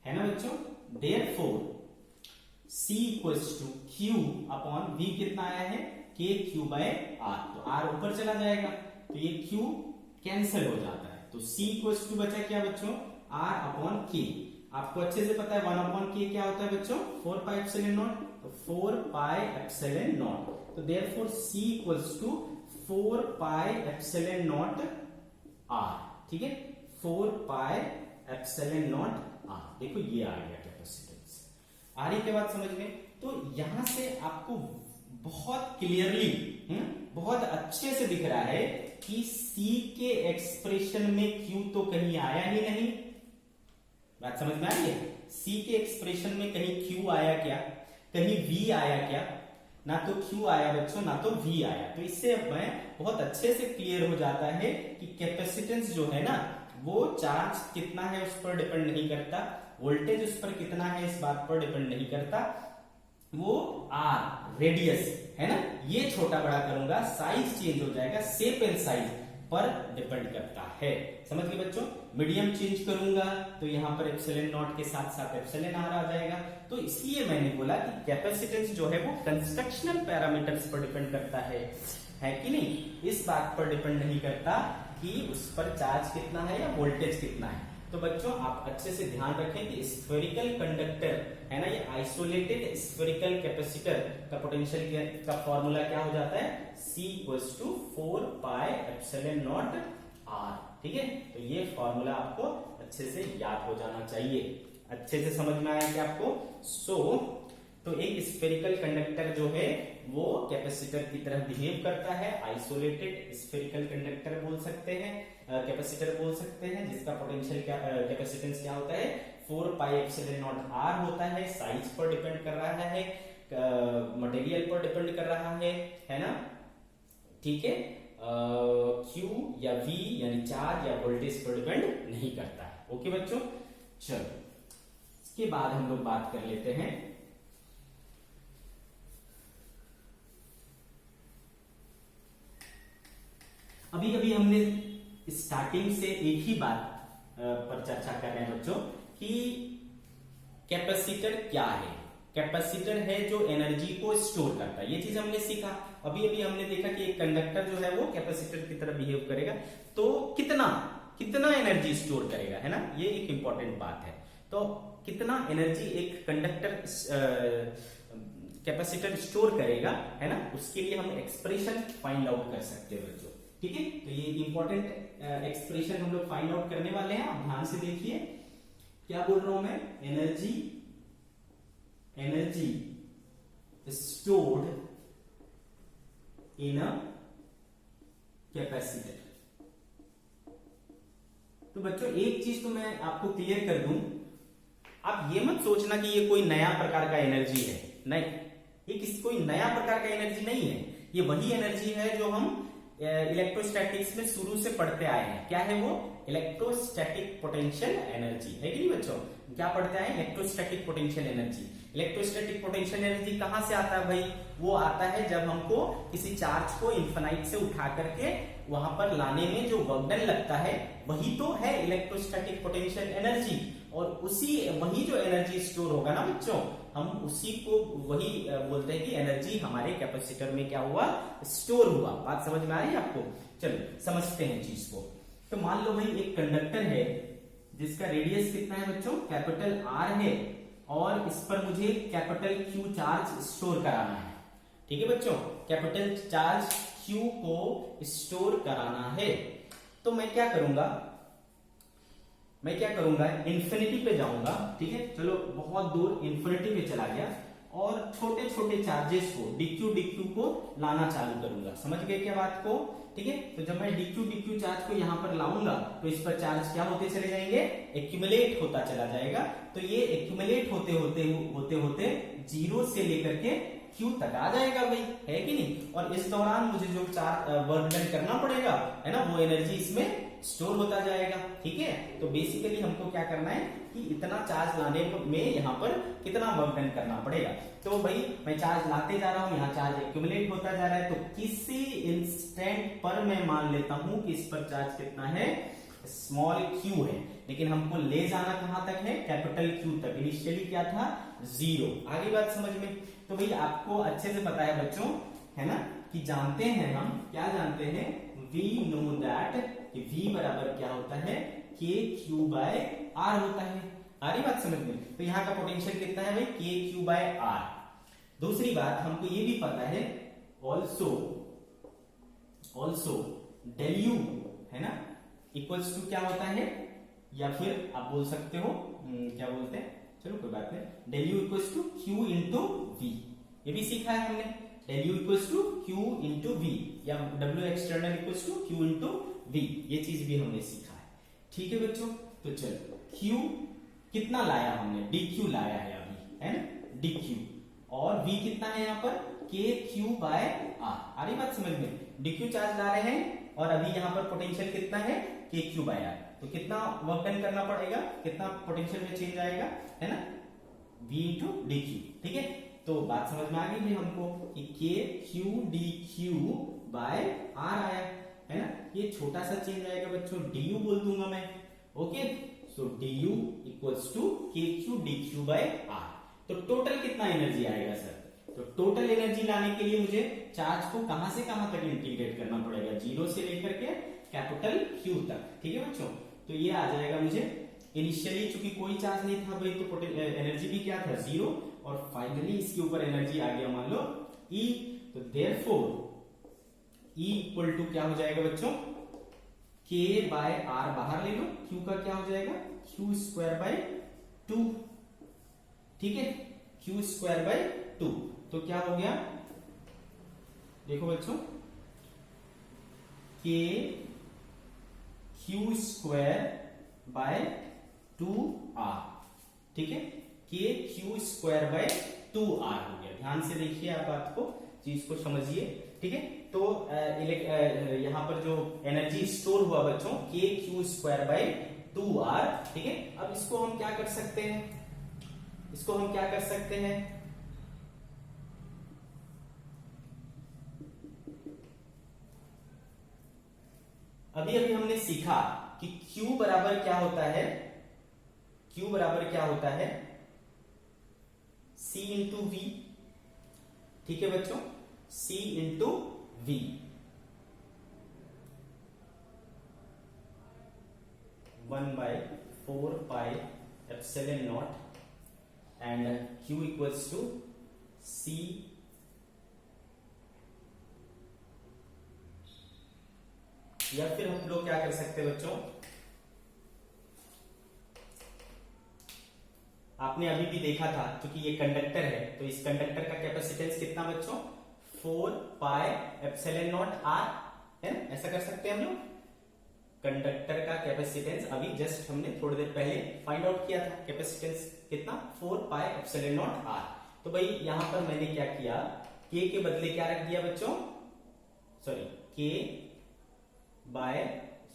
है ना बच्चों। देयरफॉर C = Q/V कितना आया है, KQ/R। तो R ऊपर चला जाएगा तो ये Q कैंसिल हो जाता है। तो C = बचा क्या बच्चों, R/K। आपको अच्छे से पता है 1/K क्या होता है बच्चों, 4πε0। तो 4πε0। तो देयरफॉर C = 4πε0R, ठीक है, 4πε0R। देखो ये आ गया कैपेसिटेंस। आ रही क्या बात समझ में? तो यहां से आपको बहुत क्लियरली, बहुत अच्छे से दिख रहा है कि C के एक्सप्रेशन में Q तो कहीं आया ही नहीं। बात समझ में आ रही है? C के एक्सप्रेशन में कहीं Q आया क्या, कहीं V आया क्या? ना तो Q आया बच्चों, ना तो V आया। तो इससे अब मैं बहुत अच्छे से क्लियर हो जाता है कि कैपेसिटेंस जो है ना, वो चार्ज कितना है उस पर डिपेंड नहीं करता, वोल्टेज उस पर कितना है इस बात पर डिपेंड नहीं करता, वो R रेडियस है ना, ये छोटा बड़ा करूंगा, साइज चेंज हो जाएगा, शेप एंड साइज पर डिपेंड करता है। समझ गए बच्चों? मीडियम चेंज करूंगा तो यहाँ पर एप्सिलॉन नॉट के साथ साथ एप्सिलॉन आर आ जाएगा। तो इसलिए मैंने बोला कि कैपेसिटेंस जो है वो कंस्ट्रक्शनल पैरामीटर्स पर डिपेंड करता है कि नहीं? इस बात पर डिपेंड नहीं करता कि उस पर चार्ज कितना है या वोल्टेज कितना है। तो बच्चों आप अच्छे से ध्यान रखें कि स्फेरिकल कंडक्टर है ना, ये आइसोलेटेड स्फेरिकल कैपेसिटर का पोटेंशियल का फॉर्मूला क्या हो जाता है? C = 4 pi epsilon not R। ठीक है, तो ये फॉर्मूला आपको अच्छे से याद हो जाना चाहिए। अच्छे से समझ में आया कि आपको? तो एक स्फेरिकल कंडक्टर जो है वो कैपेसिटर की तरह बिहेव करता है। आइसोलेटेड स्फेरिकल कंडक्टर बोल सकते हैं, कैपेसिटर बोल सकते हैं, जिसका पोटेंशियल कैपेसिटेंस क्या होता है? 4 पाई एप्सिलॉन नॉट R होता है। साइज पर डिपेंड कर रहा है, मटेरियल पर डिपेंड कर रहा है ना? ठीक है, Q या V यानी चार्ज या वोल्टेज पर डिपेंड नहीं करता है। ओके बच्चों, चलो इसके बाद हम लोग बात कर लेते हैं अभी अभी हमने स्टार्टिंग से एक ही बात पर चर्चा कर रहे हैं बच्चों कि कैपेसिटर क्या है। कैपेसिटर है जो एनर्जी को स्टोर करता है, ये चीज हमने सीखा। अभी अभी हमने देखा कि एक कंडक्टर जो है वो कैपेसिटर की तरह बिहेव करेगा, तो कितना एनर्जी स्टोर करेगा, है ना? ये एक इंपॉर्टेंट बात है। तो कितना एनर्जी एक कंडक्टर कैपेसिटर स्टोर करेगा, है ना, उसके लिए हम एक्सप्रेशन फाइंड आउट कर सकते हैं बच्चों। ठीक है, तो ये इंपॉर्टेंट एक्सप्रेशन हम लोग फाइंड आउट करने वाले हैं। आप ध्यान से देखिए क्या बोल रहा हूं मैं? Energy stored in a capacitor. तो बच्चों एक चीज तो मैं आपको क्लियर कर दूं, आप ये मत सोचना कि ये कोई नया प्रकार का एनर्जी है। नहीं, ये कोई नया प्रकार का एनर्जी नहीं है। ये वही एनर्जी है जो हम इलेक्ट्रोस्टैटिक्स में शुरू से पढ़ते आए हैं। क्या है वो? इलेक्ट्रोस्टैटिक पोटेंशियल एनर्जी, है कि नहीं बच्चों? क्या पढ़ते आए? Electrostatic potential energy. Electrostatic potential energy कहां से आता है भाई? वो आता है जब हमको किसी चार्ज को इन्फिनाइट से उठा करके वहां पर लाने में जो वर्क डन लगता है, वही तो है इलेक्ट्रोस्टैटिक पोटेंशियल एनर्जी। और वही जो एनर्जी स्टोर होगा ना बच्चों, हम उसी को वही बोलते हैं कि एनर्जी हमारे कैपेसिटर में क्या हुआ? स्टोर हुआ। बात समझ में आ रही है आपको? चलो समझते हैं चीज को। तो मान लो भाई एक कंडक्टर है जिसका रेडियस कितना है बच्चों? कैपिटल R है, और इस पर मुझे कैपिटल Q चार्ज स्टोर कराना है। ठीक है बच्चों, कैपिटल चार्ज Q को स्टोर कराना है। तो मैं क्या करूंगा? इंफिनिटी पे जाऊंगा। ठीक है, चलो बहुत दूर इंफिनिटी पे चला गया और छोटे छोटे चार्जेस को dq को लाना चालू करूंगा। समझ गए क्या बात को? ठीक है, तो जब मैं dq चार्ज को यहां पर लाऊंगा तो इस पर चार्ज क्या होते चले जाएंगे? एक्यूमुलेट होता चला जाएगा। तो ये एक्यूमुलेट होते होते 0 से लेकर के Q तक आ जाएगा भाई, है कि नहीं? और इस दौरान मुझे जो वर्क डन करना पड़ेगा, है ना, वो एनर्जी इसमें स्टोर होता जाएगा। ठीक है, तो बेसिकली हमको क्या करना है कि इतना चार्ज लाने में यहाँ पर कितना वर्क डन करना पड़ेगा। तो भाई मैं चार्ज लाते जा रहा हूं, यहाँ चार्ज एक्यूमुलेट होता जा रहा है। तो किसी इंस्टेंट पर मैं मान लेता हूं कि इस पर चार्ज कितना है? स्मॉल q है, लेकिन हमको ले जाना कहां तक है? कैपिटल Q तक। इनिशियली क्या था? 0। आगे बात समझ में? तो भाई आपको अच्छे से पता है बच्चों, है ना, कि जानते हैं हम क्या जानते हैं? वी नो दैट V बराबर क्या होता है? KQ/R होता है। आ रही बात समझ में? तो यहाँ का पोटेंशियल कितना है भाई? KQ/R। दूसरी बात हमको ये भी पता है ऑल्सो डेल U, है ना, इक्वल्स टू क्या होता है? या फिर आप बोल सकते हो क्या बोलते हैं, चलो कोई बात नहीं, del U equals to Q into V। ये भी सीखा है हमने, del U equals to Q into V, या W external equals to Q into V। ये चीज भी हमने सीखा है। ठीक है बच्चों, तो चलो Q कितना लाया हमने? dq लाया है अभी, है ना, dq। और V कितना है यहाँ पर? KQ/R। आ रही बात समझ में? dq चार्ज ला रहे हैं और अभी यहाँ पर पोटेंशियल कितना है? KQ/R। तो कितना वर्क डन करना पड़ेगा? कितना पोटेंशियल में चेंज आएगा, है ना? V into dq। ठीक है, तो बात समझ में आ गई है हमको कि KQ dq/R आया। है ना, ये छोटा सा चेंज आएगा बच्चों, du बोल दूंगा मैं, okay. So du equals to kq dq by r। तो टोटल कितना एनर्जी आएगा सर? तो टोटल एनर्जी लाने के लिए मुझे चार्ज को कहां से कहां तक इंटीग्रेट करना पड़ेगा, 0 से लेकर के कैपिटल Q तक, ठीक है बच्चों। तो ये आ जाएगा मुझे, इनिशियली चूंकि कोई चार्ज नहीं था भाई, तो एनर्जी भी क्या था, 0, और फाइनली इसके ऊपर एनर्जी आ गया मान लो E। तो देयरफॉर E इक्वल टू क्या हो जाएगा बच्चों, K बाय R बाहर ले लो, Q का क्या हो जाएगा, Q स्क्वायर बाय 2, ठीक है, Q स्क्वायर बाय 2। तो क्या हो गया, देखो बच्चों, K Q square by 2R, ठीक है, K Q square by 2R हो गया। ध्यान से देखिए आप बात को, चीज को समझिए, ठीक है। तो यहां पर जो एनर्जी स्टोर हुआ बच्चों, K Q square by 2R, ठीक है। अब इसको हम क्या कर सकते हैं, इसको हम क्या कर सकते हैं, अभी अभी हमने सीखा कि Q बराबर क्या होता है, Q बराबर क्या होता है, C इंटू V, ठीक है बच्चों, C into V, 1/4 pi epsilon naught, and Q equals to C या फिर हम लोग क्या कर सकते हैं बच्चों, आपने अभी भी देखा था, क्योंकि ये कंडक्टर है, तो इस कंडक्टर का कैपेसिटेंस कितना बच्चों, 4 पाई एप्सिलॉन नॉट R, है ना, ऐसा कर सकते हैं हम लोग। कंडक्टर का कैपेसिटेंस अभी जस्ट हमने थोड़ी देर पहले फाइंड आउट किया था, कैपेसिटेंस कितना, 4 पाई एप्सिलॉन नॉट R। तो भाई यहां पर मैंने क्या किया, K के बदले क्या रख दिया बच्चों, सॉरी, K बाय,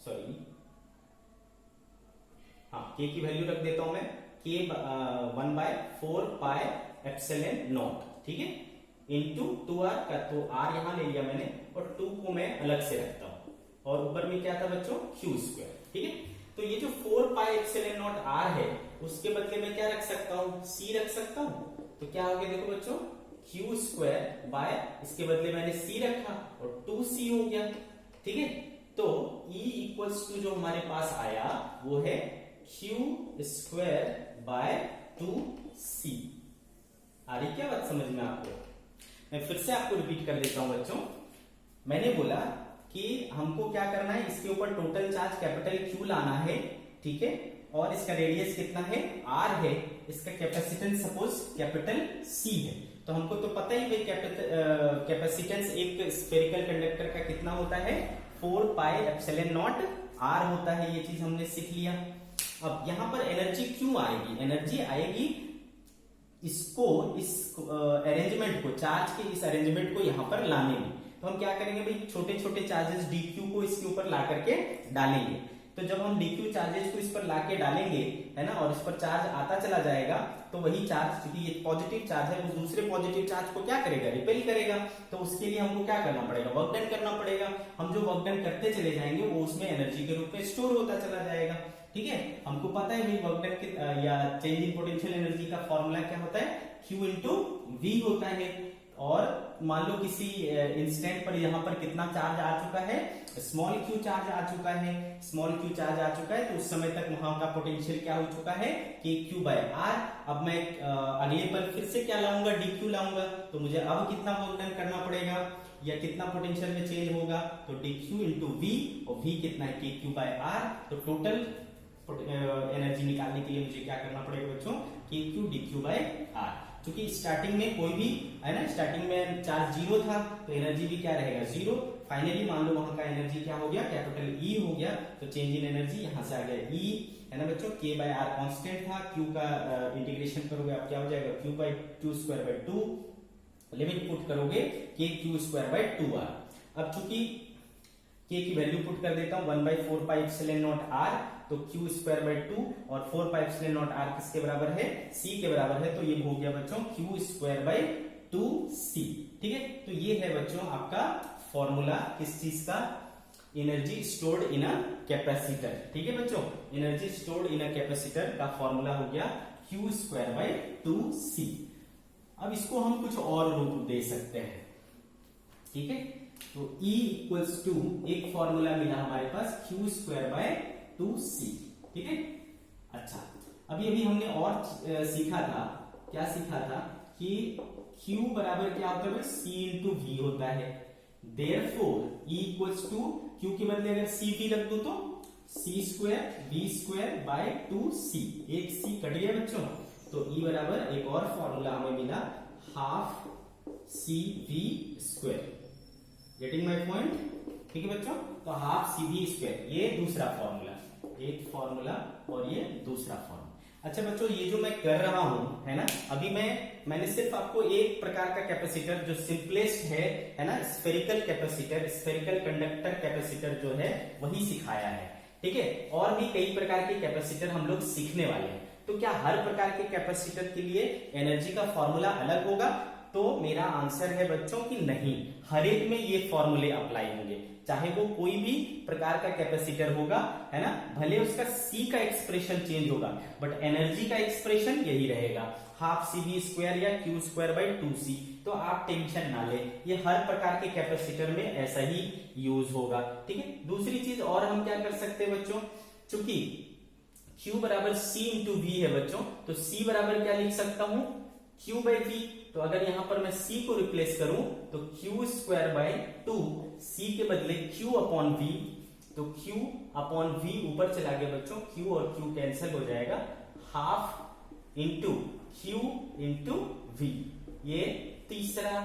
सॉरी, हाँ, K की वैल्यू रख देता हूं मैं, K 1/4 पाई एप्सिलॉन नॉट, ठीक है, इंटू 2R का, तो R यहां ले लिया मैंने, और 2 को मैं अलग से रखता हूं, और ऊपर में क्या था बच्चों, Q स्क्वायर, ठीक है। तो ये जो 4 पाई एप्सिलॉन नॉट R है, उसके बदले में क्या रख सकता हूं, C रख सकता हूं। तो क्या हो गया देखो बच्चों, Q स्क्वायर बाय, इसके बदले मैंने C रखा और 2C हो गया, ठीक है। तो E इक्वल्स टू जो हमारे पास आया वो है Q स्क्वायर बाय 2C। आ रही क्या बात समझ में आपको? मैं फिर से आपको रिपीट कर देता हूं बच्चों, मैंने बोला कि हमको क्या करना है, इसके ऊपर टोटल चार्ज कैपिटल Q लाना है, ठीक है, और इसका रेडियस कितना है, R है, इसका कैपेसिटेंस सपोज कैपिटल C है। तो हमको तो पता ही भाई कैपेसिटेंस एक स्फेरिकल कंडक्टर का कितना होता है, 4 पाई एप्सिलॉन नॉट R होता है, ये चीज हमने सीख लिया। अब यहां पर एनर्जी क्यों आएगी, एनर्जी आएगी इसको, इस अरेंजमेंट को, चार्ज के इस अरेंजमेंट को यहां पर लाने में। तो हम क्या करेंगे भाई, छोटे छोटे चार्जेस dq को इसके ऊपर ला करके डालेंगे। तो जब हम dq चार्जेस को इस पर लाके डालेंगे, है ना, और इस पर चार्ज आता चला जाएगा, तो वही चार्ज, क्योंकि ये पॉजिटिव चार्ज है, वो दूसरे पॉजिटिव चार्ज को क्या करेगा, रिपेल करेगा। तो उसके लिए हमको क्या करना पड़ेगा, वर्क डन करना पड़ेगा। हम जो वर्क डन करते चले जाएंगे वो उसमें एनर्जी के रूप में स्टोर होता चला जाएगा, ठीक है। हमको पता है भाई वर्क डन या चेंज इन पोटेंशियल एनर्जी का फॉर्मूला क्या होता है, Q इंटू V होता है। और मान लो किसी इंस्टेंट पर यहाँ पर कितना चार्ज आ चुका है, स्मॉल q चार्ज आ चुका है, स्मॉल q चार्ज आ चुका है, तो उस समय तक वहां का पोटेंशियल क्या हो चुका है, kq बाय r। अब मैं अगले पर फिर से क्या लाऊंगा, dq लाऊंगा, तो मुझे अब कितना वर्क डन करना पड़ेगा या कितना पोटेंशियल में चेंज होगा, तो dq इंटू v, और v कितना है, kq बाय r। तो टोटल एनर्जी निकालने के लिए मुझे क्या करना पड़ेगा बच्चों, kq dq बाय r। क्योंकि स्टार्टिंग में कोई भी, है ना, स्टार्टिंग में चार्ज 0 था, तो एनर्जी भी क्या रहेगा, 0। फाइनली मान लो वहां का एनर्जी क्या हो गया, कैपिटल E हो गया, तो चेंज इन एनर्जी यहां से आ गया E, है ना बच्चों। K बाय R कांस्टेंट था, Q का इंटीग्रेशन करोगे आप क्या हो जाएगा, Q by 2 square by 2, limit put करोगे K Q square by 2R। अब चूंकि K की वैल्यू पुट कर देता हूं, 1/4 पाई एप्सिलॉन नॉट R, तो Q स्क्वायर बाय 2 और 4 पाई एप्सिलॉन नॉट R किसके बराबर है, C के बराबर है। तो ये हो गया बच्चों Q स्क्वायर बाय 2C, ठीक है। तो ये है बच्चों आपका फॉर्मूला किस चीज का, energy stored in a capacitor. ठीक है बच्चों, energy stored in a capacitor का फॉर्मूला हो गया Q²/2C। अब इसको हम कुछ और रूप दे सकते हैं। ठीक है, तो E इक्वल्स टू एक फॉर्मूला मिला हमारे पास Q²/2C। ठीक है, अच्छा अभी अभी हमने और सीखा था, क्या सीखा था कि Q बराबर क्या होता है, C इंटू V होता है। Therefore E equals to Q के बदले अगर CV रख दो तो C²V²/2C, एक C कट गया बच्चों, तो E बराबर एक और फॉर्मूला हमें मिला half CV²। Getting my point? ठीक है बच्चों, तो हाफ CV², ये दूसरा फॉर्मूला, एक फॉर्मूला और ये दूसरा फॉर्मूला। अच्छा बच्चों, ये जो मैं कर रहा हूं है ना, अभी मैंने सिर्फ आपको एक प्रकार का कैपेसिटर जो सिंपलेस्ट है ना, spherical capacitor, spherical conductor capacitor जो है वही सिखाया है। ठीक है, और भी कई प्रकार के कैपेसिटर हम लोग सीखने वाले हैं। तो क्या हर प्रकार के कैपेसिटर के लिए एनर्जी का फॉर्मूला अलग होगा? तो मेरा आंसर है बच्चों कि नहीं, हर एक में ये फॉर्मूले अप्लाई होंगे, चाहे वो कोई भी प्रकार का कैपेसिटर होगा, है ना, भले उसका C का एक्सप्रेशन चेंज होगा बट एनर्जी का एक्सप्रेशन यही रहेगा, हाफ CV² या Q²/2C। तो आप टेंशन ना ले, ये हर प्रकार के कैपेसिटर में ऐसा ही यूज होगा। ठीक है, दूसरी चीज और हम क्या कर सकते हैं बच्चों, चूंकि Q बराबर C इंटू V है बच्चों, तो C बराबर क्या लिख सकता हूं, Q/V। तो अगर यहां पर मैं C को रिप्लेस करूं तो Q²/2, C के बदले Q/V, तो Q/V ऊपर चला गया बच्चों, Q और Q कैंसिल हो जाएगा, half into Q into V। ये तीसरा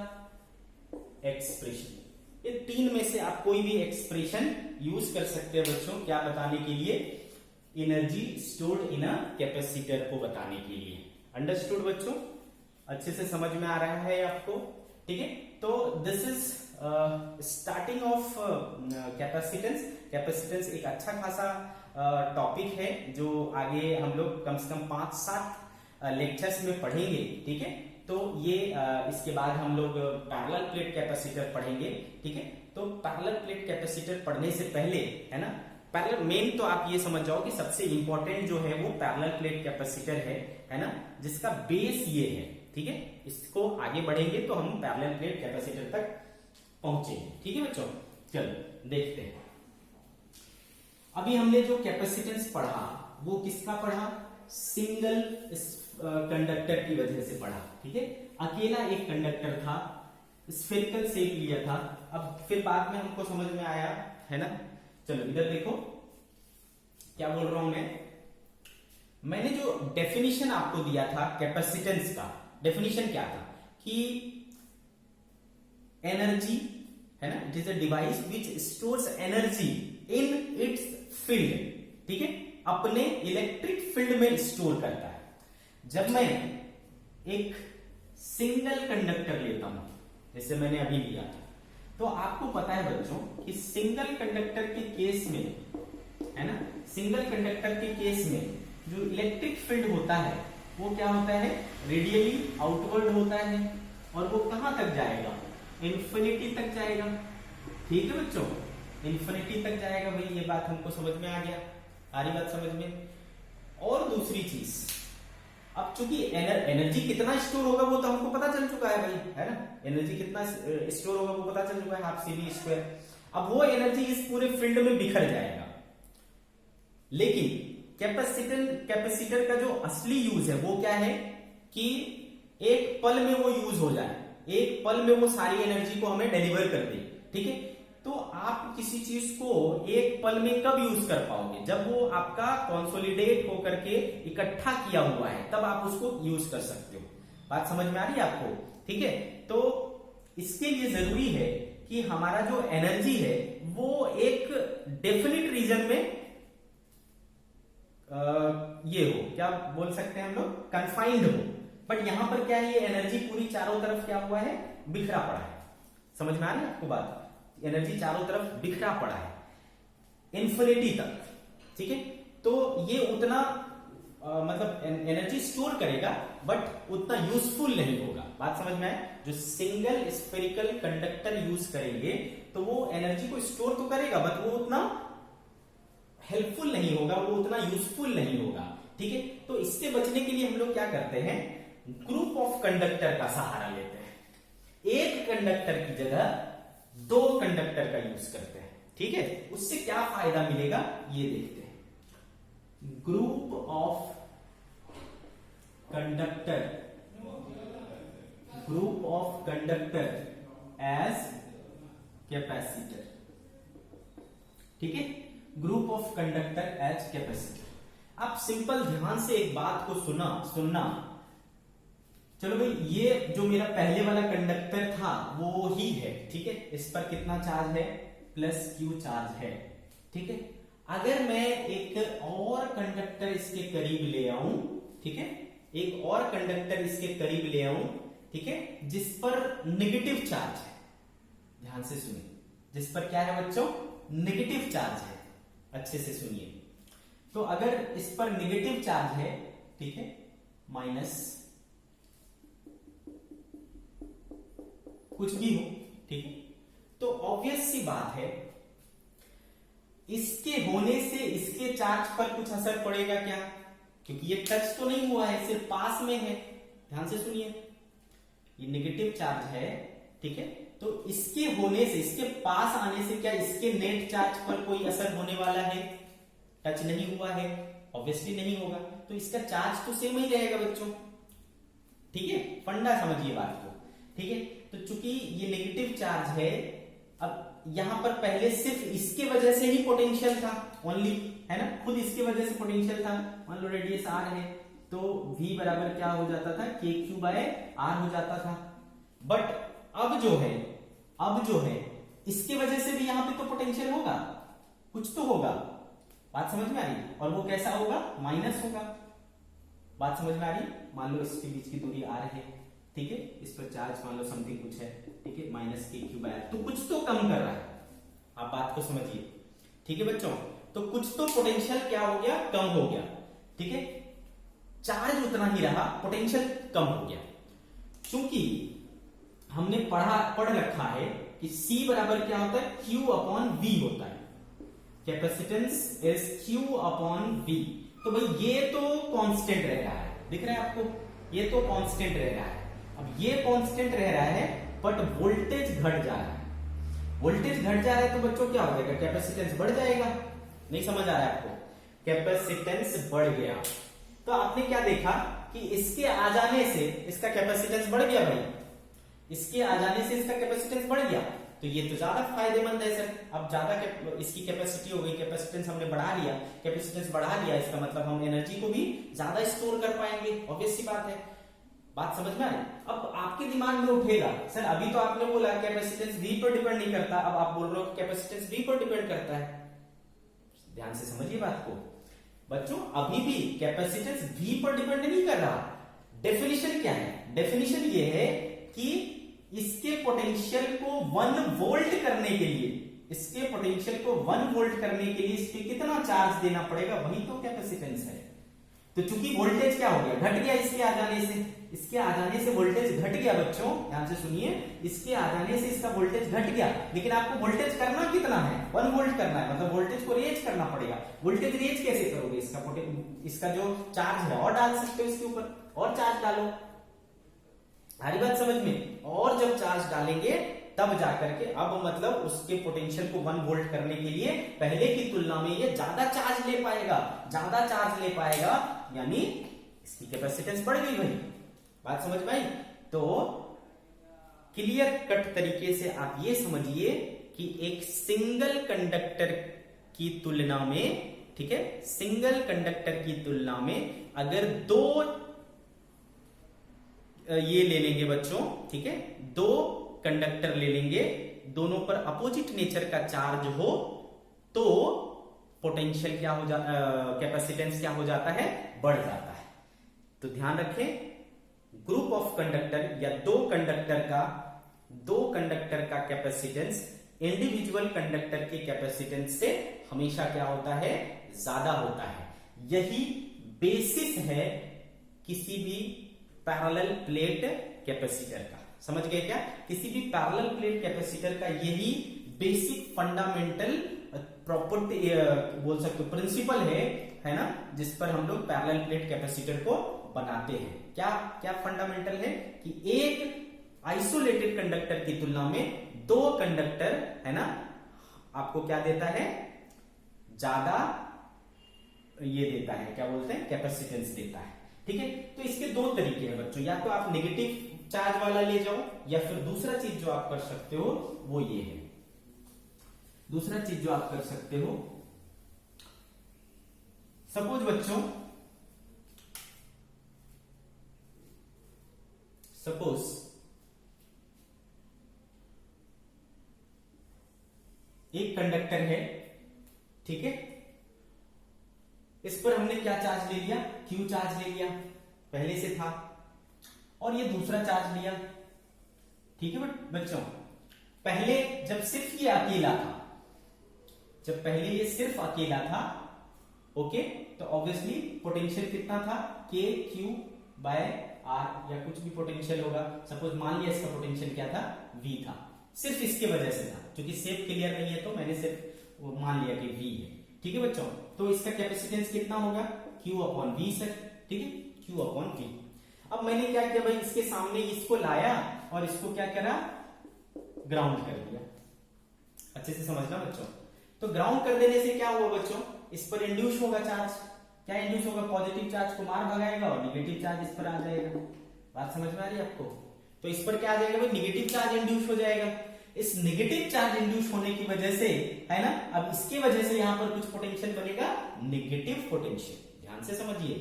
एक्सप्रेशन। ये तीन में से आप कोई भी एक्सप्रेशन यूज कर सकते हैं बच्चों, क्या बताने के लिए, energy stored in a capacitor को बताने के लिए। अंडरस्टूड बच्चों, अच्छे से समझ में आ रहा है आपको? ठीक है, तो this is starting of capacitance. Capacitance एक अच्छा खासा टॉपिक है जो आगे हम लोग कम से कम 5-7 लेक्चर्स में पढ़ेंगे। ठीक है, तो ये इसके बाद हम लोग पैरेलल प्लेट कैपेसिटर पढ़ेंगे। ठीक है, तो पैरेलल प्लेट कैपेसिटर पढ़ने से पहले, है ना, पैरेलल मेन तो आप ये समझ जाओ कि सबसे इंपॉर्टेंट जो है वो पैरेलल प्लेट कैपेसिटर है ना, जिसका बेस ये है। ठीक है, इसको आगे बढ़ेंगे तो हम पैरेलल प्लेट कैपेसिटर तक पहुंचेंगे। ठीक है बच्चों, चलो देखते हैं। अभी हमने जो कैपेसिटेंस पढ़ा वो किसका पढ़ा, सिंगल कंडक्टर की वजह से पढ़ा। ठीक है, अकेला एक कंडक्टर था, स्फेरिकल शेप लिया था। अब फिर बाद में हमको समझ में आया, है ना, चलो इधर देखो क्या बोल रहा हूं मैंने जो डेफिनेशन आपको दिया था कैपेसिटेंस का, डेफिनेशन क्या था कि एनर्जी, है ना, it is a device which stores energy in its field. ठीक है, अपने इलेक्ट्रिक फील्ड में स्टोर करता है। जब मैं एक सिंगल कंडक्टर लेता हूं, जैसे मैंने अभी लिया था, तो आपको पता है बच्चों कि सिंगल कंडक्टर के केस में, है ना, सिंगल कंडक्टर के केस में जो इलेक्ट्रिक फील्ड होता है वो क्या होता है, रेडियली आउटवर्ड होता है, और वो कहां तक जाएगा, इंफिनिटी तक जाएगा। ठीक है बच्चों, इंफिनिटी तक जाएगा। भाई ये बात हमको समझ में आ गया, आ रही बात समझ में? और दूसरी चीज, अब चूंकि एनर्जी कितना स्टोर होगा वो तो हमको पता चल चुका है भाई, है ना, एनर्जी कितना स्टोर होगा वो पता चल चुका है, हाफ CV²। अब वो एनर्जी इस पूरे फील्ड में बिखर जाएगा। लेकिन कैपेसिटर का जो असली यूज है वो क्या है कि एक पल में वो यूज हो जाए, एक पल में वो सारी एनर्जी को हमें डिलीवर कर दे। ठीक है, तो आप किसी चीज को एक पल में कब यूज कर पाओगे, जब वो आपका कंसोलिडेट होकर के इकट्ठा किया हुआ है, तब आप उसको यूज कर सकते हो। बात समझ में आ रही है आपको? ठीक है, तो इसके लिए जरूरी है कि हमारा जो एनर्जी है वो एक डेफिनिट रीजन में ये हो, क्या बोल सकते हैं हम लोग, कंफाइंड हो। बट यहां पर क्या है, ये एनर्जी पूरी चारों तरफ क्या हुआ है, बिखरा पड़ा है। समझ में आ रही है आपको बात? एनर्जी चारों तरफ बिखरा पड़ा है इंफिनिटी तक। ठीक है, तो ये उतना मतलब एनर्जी स्टोर करेगा बट उतना यूजफुल नहीं होगा। बात समझ में आए? जो सिंगल स्फेरिकल कंडक्टर यूज करेंगे तो वो एनर्जी को स्टोर तो करेगा बट वो उतना हेल्पफुल नहीं होगा, वो उतना यूजफुल नहीं होगा, ठीक है। तो इससे बचने के लिए हम लोग क्या करते हैं, ग्रुप ऑफ कंडक्टर का सहारा लेते हैं। एक कंडक्टर की जगह दो कंडक्टर का यूज करते हैं, ठीक है। उससे क्या फायदा मिलेगा ये देखते हैं। Group of conductor, group of conductor as capacitor, ठीक है। Group of conductor as capacitor. आप सिंपल ध्यान से एक बात को सुनना। चलो भाई, ये जो मेरा पहले वाला कंडक्टर था वो ही है, ठीक है। इस पर कितना चार्ज है, प्लस क्यू चार्ज है, ठीक है। अगर मैं एक और कंडक्टर इसके करीब ले आऊं, ठीक है, एक और कंडक्टर इसके करीब ले आऊं, ठीक है, जिस पर नेगेटिव चार्ज है, ध्यान से सुनिए, जिस पर क्या है बच्चों, नेगेटिव चार्ज है, अच्छे से सुनिए। तो अगर इस पर नेगेटिव चार्ज है, ठीक है, माइनस कुछ भी हो, ठीक है, तो ऑब्वियस सी बात है इसके होने से इसके चार्ज पर कुछ असर पड़ेगा क्या, क्योंकि ये टच तो नहीं हुआ है, सिर्फ पास में है। ध्यान से सुनिए, ये नेगेटिव चार्ज है, ठीक है, तो इसके होने से, इसके पास आने से क्या इसके नेट चार्ज पर कोई असर होने वाला है, टच नहीं हुआ है, ऑब्वियसली नहीं होगा, तो इसका चार्ज तो सेम ही रहेगा बच्चों, ठीक है। फंडा समझिए बात को, ठीक है। तो चूंकि ये नेगेटिव चार्ज है, अब यहां पर पहले सिर्फ इसके वजह से ही पोटेंशियल था, ओनली, है ना, खुद इसके वजह से पोटेंशियल था। मान लो रेडियस आर है तो v बराबर क्या हो जाता था, के क्यू बाय आर हो जाता था। बट अब जो है इसके वजह से भी यहां पे तो पोटेंशियल होगा, कुछ तो होगा, बात समझ में आ रही, और वो कैसा होगा, माइनस होगा। बात समझ में आ रही, मान लो इसके बीच की दूरी आर है, ठीक है, इस पर चार्ज मान लो समथिंग कुछ है, ठीक है, माइनस के क्यू बाय आर, तो कुछ तो कम कर रहा है, आप बात को समझिए, ठीक है बच्चों। तो कुछ तो पोटेंशियल क्या हो गया, कम हो गया, ठीक है, चार्ज उतना ही रहा, पोटेंशियल कम हो गया। क्योंकि हमने पढ़ रखा है कि C बराबर क्या होता है, Q अपॉन V होता है, capacitance is Q upon V। तो भाई ये तो कांस्टेंट रह रहा है, दिख रहा है आपको, ये तो कांस्टेंट रह रहा है। अब ये कांस्टेंट रह रहा है बट वोल्टेज घट जा रहा है, वोल्टेज घट जा रहा है, तो बच्चों क्या हो जाएगा, कैपेसिटेंस बढ़ जाएगा। नहीं समझ आ रहा है आपको, कैपेसिटेंस बढ़ गया। तो आपने क्या देखा कि इसके आ जाने से इसका कैपेसिटेंस बढ़ गया भाई, इसके आ जाने से इसका कैपेसिटेंस बढ़ गया, तो ये तो ज्यादा फायदेमंद है सर। अब ज्यादा इसकी कैपेसिटी हो गई, कैपेसिटेंस हमने बढ़ा लिया, कैपेसिटेंस बढ़ा लिया, इसका मतलब हम एनर्जी को भी ज्यादा स्टोर कर पाएंगे, ऑब्वियस सी बात है। बात समझ में आ रही। अब आपके दिमाग में उठेगा, सर अभी तो आपने बोला कैपेसिटेंस V पर डिपेंड नहीं करता, अब आप बोल रहे हो कैपेसिटेंस V पर डिपेंड करता है। ध्यान से समझिए बात को बच्चों, अभी भी कैपेसिटेंस V पर डिपेंड नहीं कर रहा। डेफिनेशन क्या है, डेफिनेशन ये है कि इसके पोटेंशियल को 1 वोल्ट करने के लिए, इसके पोटेंशियल को 1 वोल्ट करने के लिए इस पे कितना चार्ज देना पड़ेगा, वही तो कैपेसिटेंस है। तो चूंकि वोल्टेज क्या हो गया, घट गया, इसके आ जाने से, इसके आ जाने से वोल्टेज घट गया बच्चों, ध्यान से सुनिए, इसके आ जाने से इसका वोल्टेज घट गया, लेकिन आपको वोल्टेज करना कितना है, 1 वोल्ट करना है, मतलब वोल्टेज को रेज करना पड़ेगा। वोल्टेज रेज कैसे करोगे, इसका जो चार्ज है और डाल सकते हो इसके ऊपर, और चार्ज डालो, हरी बात समझ में, और जब चार्ज डालेंगे तब जाकर के, अब मतलब उसके पोटेंशियल को 1 वोल्ट करने के लिए पहले की तुलना में ये ज्यादा चार्ज ले पाएगा, ज्यादा चार्ज ले पाएगा, यानी इसकी कैपेसिटेंस बढ़ गई भाई। बात समझ में आई। तो क्लियर कट तरीके से आप ये समझिए कि एक सिंगल कंडक्टर की तुलना में, ठीक है, सिंगल कंडक्टर की तुलना में अगर दो ये ले लेंगे बच्चों, ठीक है, 2 कंडक्टर ले लेंगे, दोनों पर अपोजिट नेचर का चार्ज हो, तो पोटेंशियल क्या हो जाता, कैपेसिटेंस क्या हो जाता है, बढ़ जाता है। तो ध्यान रखें, ग्रुप ऑफ कंडक्टर या दो कंडक्टर का कैपेसिटेंस इंडिविजुअल कंडक्टर के कैपेसिटेंस से हमेशा क्या होता है, ज्यादा होता है। यही बेसिस है किसी भी पैरेलल प्लेट कैपेसिटर का। समझ गए क्या, किसी भी पैरेलल प्लेट कैपेसिटर का यही बेसिक फंडामेंटल प्रॉपर्टी बोल सकते हो, प्रिंसिपल है ना, जिस पर हम लोग पैरेलल प्लेट कैपेसिटर को बनाते हैं। क्या क्या फंडामेंटल है कि एक आइसोलेटेड कंडक्टर की तुलना में दो कंडक्टर है ना आपको क्या देता है, ज्यादा ये देता है, क्या बोलते हैं, कैपेसिटेंस देता है। ठीक है, तो इसके दो तरीके हैं बच्चों, या तो आप नेगेटिव चार्ज वाला ले जाओ, या फिर दूसरा चीज जो आप कर सकते हो वो ये है, दूसरा चीज जो आप कर सकते हो, सपोज बच्चों, सपोज एक कंडक्टर है, ठीक है, इस पर हमने क्या चार्ज ले लिया, क्यू चार्ज ले लिया, पहले से था, और ये दूसरा चार्ज लिया। ठीक है बच्चों, पहले जब सिर्फ ये अकेला था, जब पहले ये सिर्फ अकेला था, ओके, तो ऑब्वियसली पोटेंशियल कितना था, के क्यू बाय आर, या कुछ भी पोटेंशियल होगा। सपोज मान लिया इसका पोटेंशियल क्या था, वी था, सिर्फ इसके वजह से था, क्योंकि शेप क्लियर नहीं है तो मैंने सिर्फ मान लिया कि वी है। ठीक है बच्चों, तो इसका कैपेसिटेंस कितना होगा, क्यू अपॉन वी सर। ठीक है, क्यू अपॉन वी। अब मैंने क्या किया भाई, इसके सामने इसको लाया और इसको क्या करा, ग्राउंड कर दिया। अच्छे से समझना बच्चों, तो ग्राउंड कर देने से क्या हुआ बच्चों, इस पर इंड्यूस होगा चार्ज, क्या इंड्यूस होगा, पॉजिटिव चार्ज को मार भगाएगा और निगेटिव चार्ज इस पर आ जाएगा। बात समझ में आ रही है आपको, तो इस पर क्या आ जाएगा भाई, निगेटिव चार्ज इंड्यूस हो जाएगा। इस निगेटिव चार्ज इंड्यूस होने की वजह से है ना, अब इसके वजह से यहां पर कुछ पोटेंशियल बनेगा, निगेटिव पोटेंशियल, ध्यान से समझिए।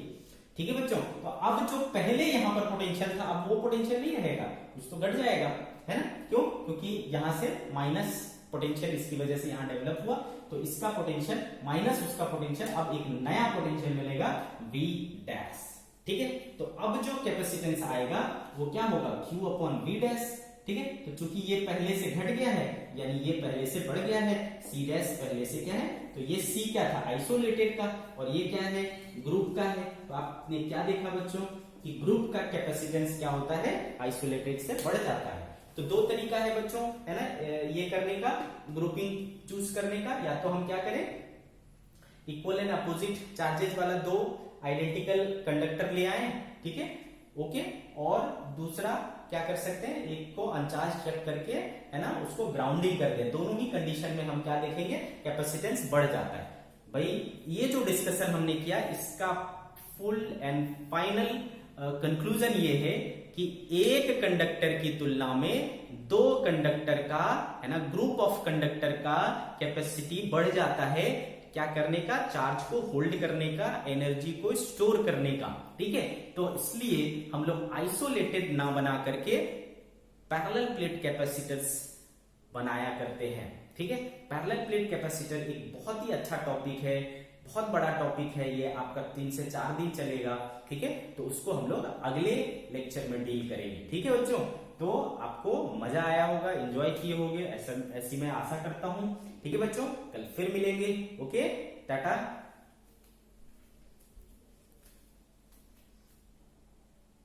ठीक है बच्चों, तो अब जो पहले यहां पर पोटेंशियल था, अब वो पोटेंशियल नहीं रहेगा, कुछ तो घट जाएगा, है ना, क्यों, क्योंकि यहां से माइनस पोटेंशियल इसकी वजह से यहां डेवलप हुआ, तो इसका पोटेंशियल माइनस उसका पोटेंशियल, अब एक नया पोटेंशियल मिलेगा V डैश। ठीक है, तो अब जो कैपेसिटेंस आएगा वो क्या होगा, Q अपॉन V डैश। ठीक है, तो चूंकि ये पहले से घट गया है, यानी ये पहले से बढ़ गया है, C डैश पहले से क्या है, तो ये C क्या था, आइसोलेटेड का, और ये क्या है, ग्रुप का है। तो आपने क्या देखा बच्चों कि ग्रुप का कैपेसिटेंस क्या होता है, आइसोलेटेड से बढ़ जाता है। तो दो तरीका है बच्चों, है ना, ये करने का, ग्रुपिंग चूज करने का, या तो हम क्या करें, इक्वल एंड अपोजिट चार्जेस वाला दो आइडेंटिकल कंडक्टर ले आए, ठीक है, ओके, और दूसरा क्या कर सकते हैं, एक को अनचार्ज करके है ना उसको ग्राउंडिंग कर दें। दोनों ही कंडीशन में हम क्या देखेंगे, कैपेसिटेंस बढ़ जाता है। भाई ये जो डिस्कशन हमने किया, इसका फुल एंड फाइनल कंक्लूजन ये है कि एक कंडक्टर की तुलना में दो कंडक्टर का, है ना, ग्रुप ऑफ कंडक्टर का कैपेसिटी बढ़ जाता है, क्या करने का, चार्ज को होल्ड करने का, एनर्जी को स्टोर करने का। ठीक है, तो इसलिए हम लोग आइसोलेटेड ना बना करके पैरेलल प्लेट कैपेसिटर्स बनाया करते हैं। ठीक है, पैरेलल प्लेट कैपेसिटर एक बहुत ही अच्छा टॉपिक है, बहुत बड़ा टॉपिक है ये, आपका 3 से 4 दिन चलेगा। ठीक है, तो उसको हम लोग अगले लेक्चर में डील करेंगे। ठीक है बच्चों, तो आपको मजा आया होगा, एंजॉय किए होंगे, ऐसी मैं आशा करता हूं। ठीक है बच्चों, कल फिर मिलेंगे। ओके, टाटा।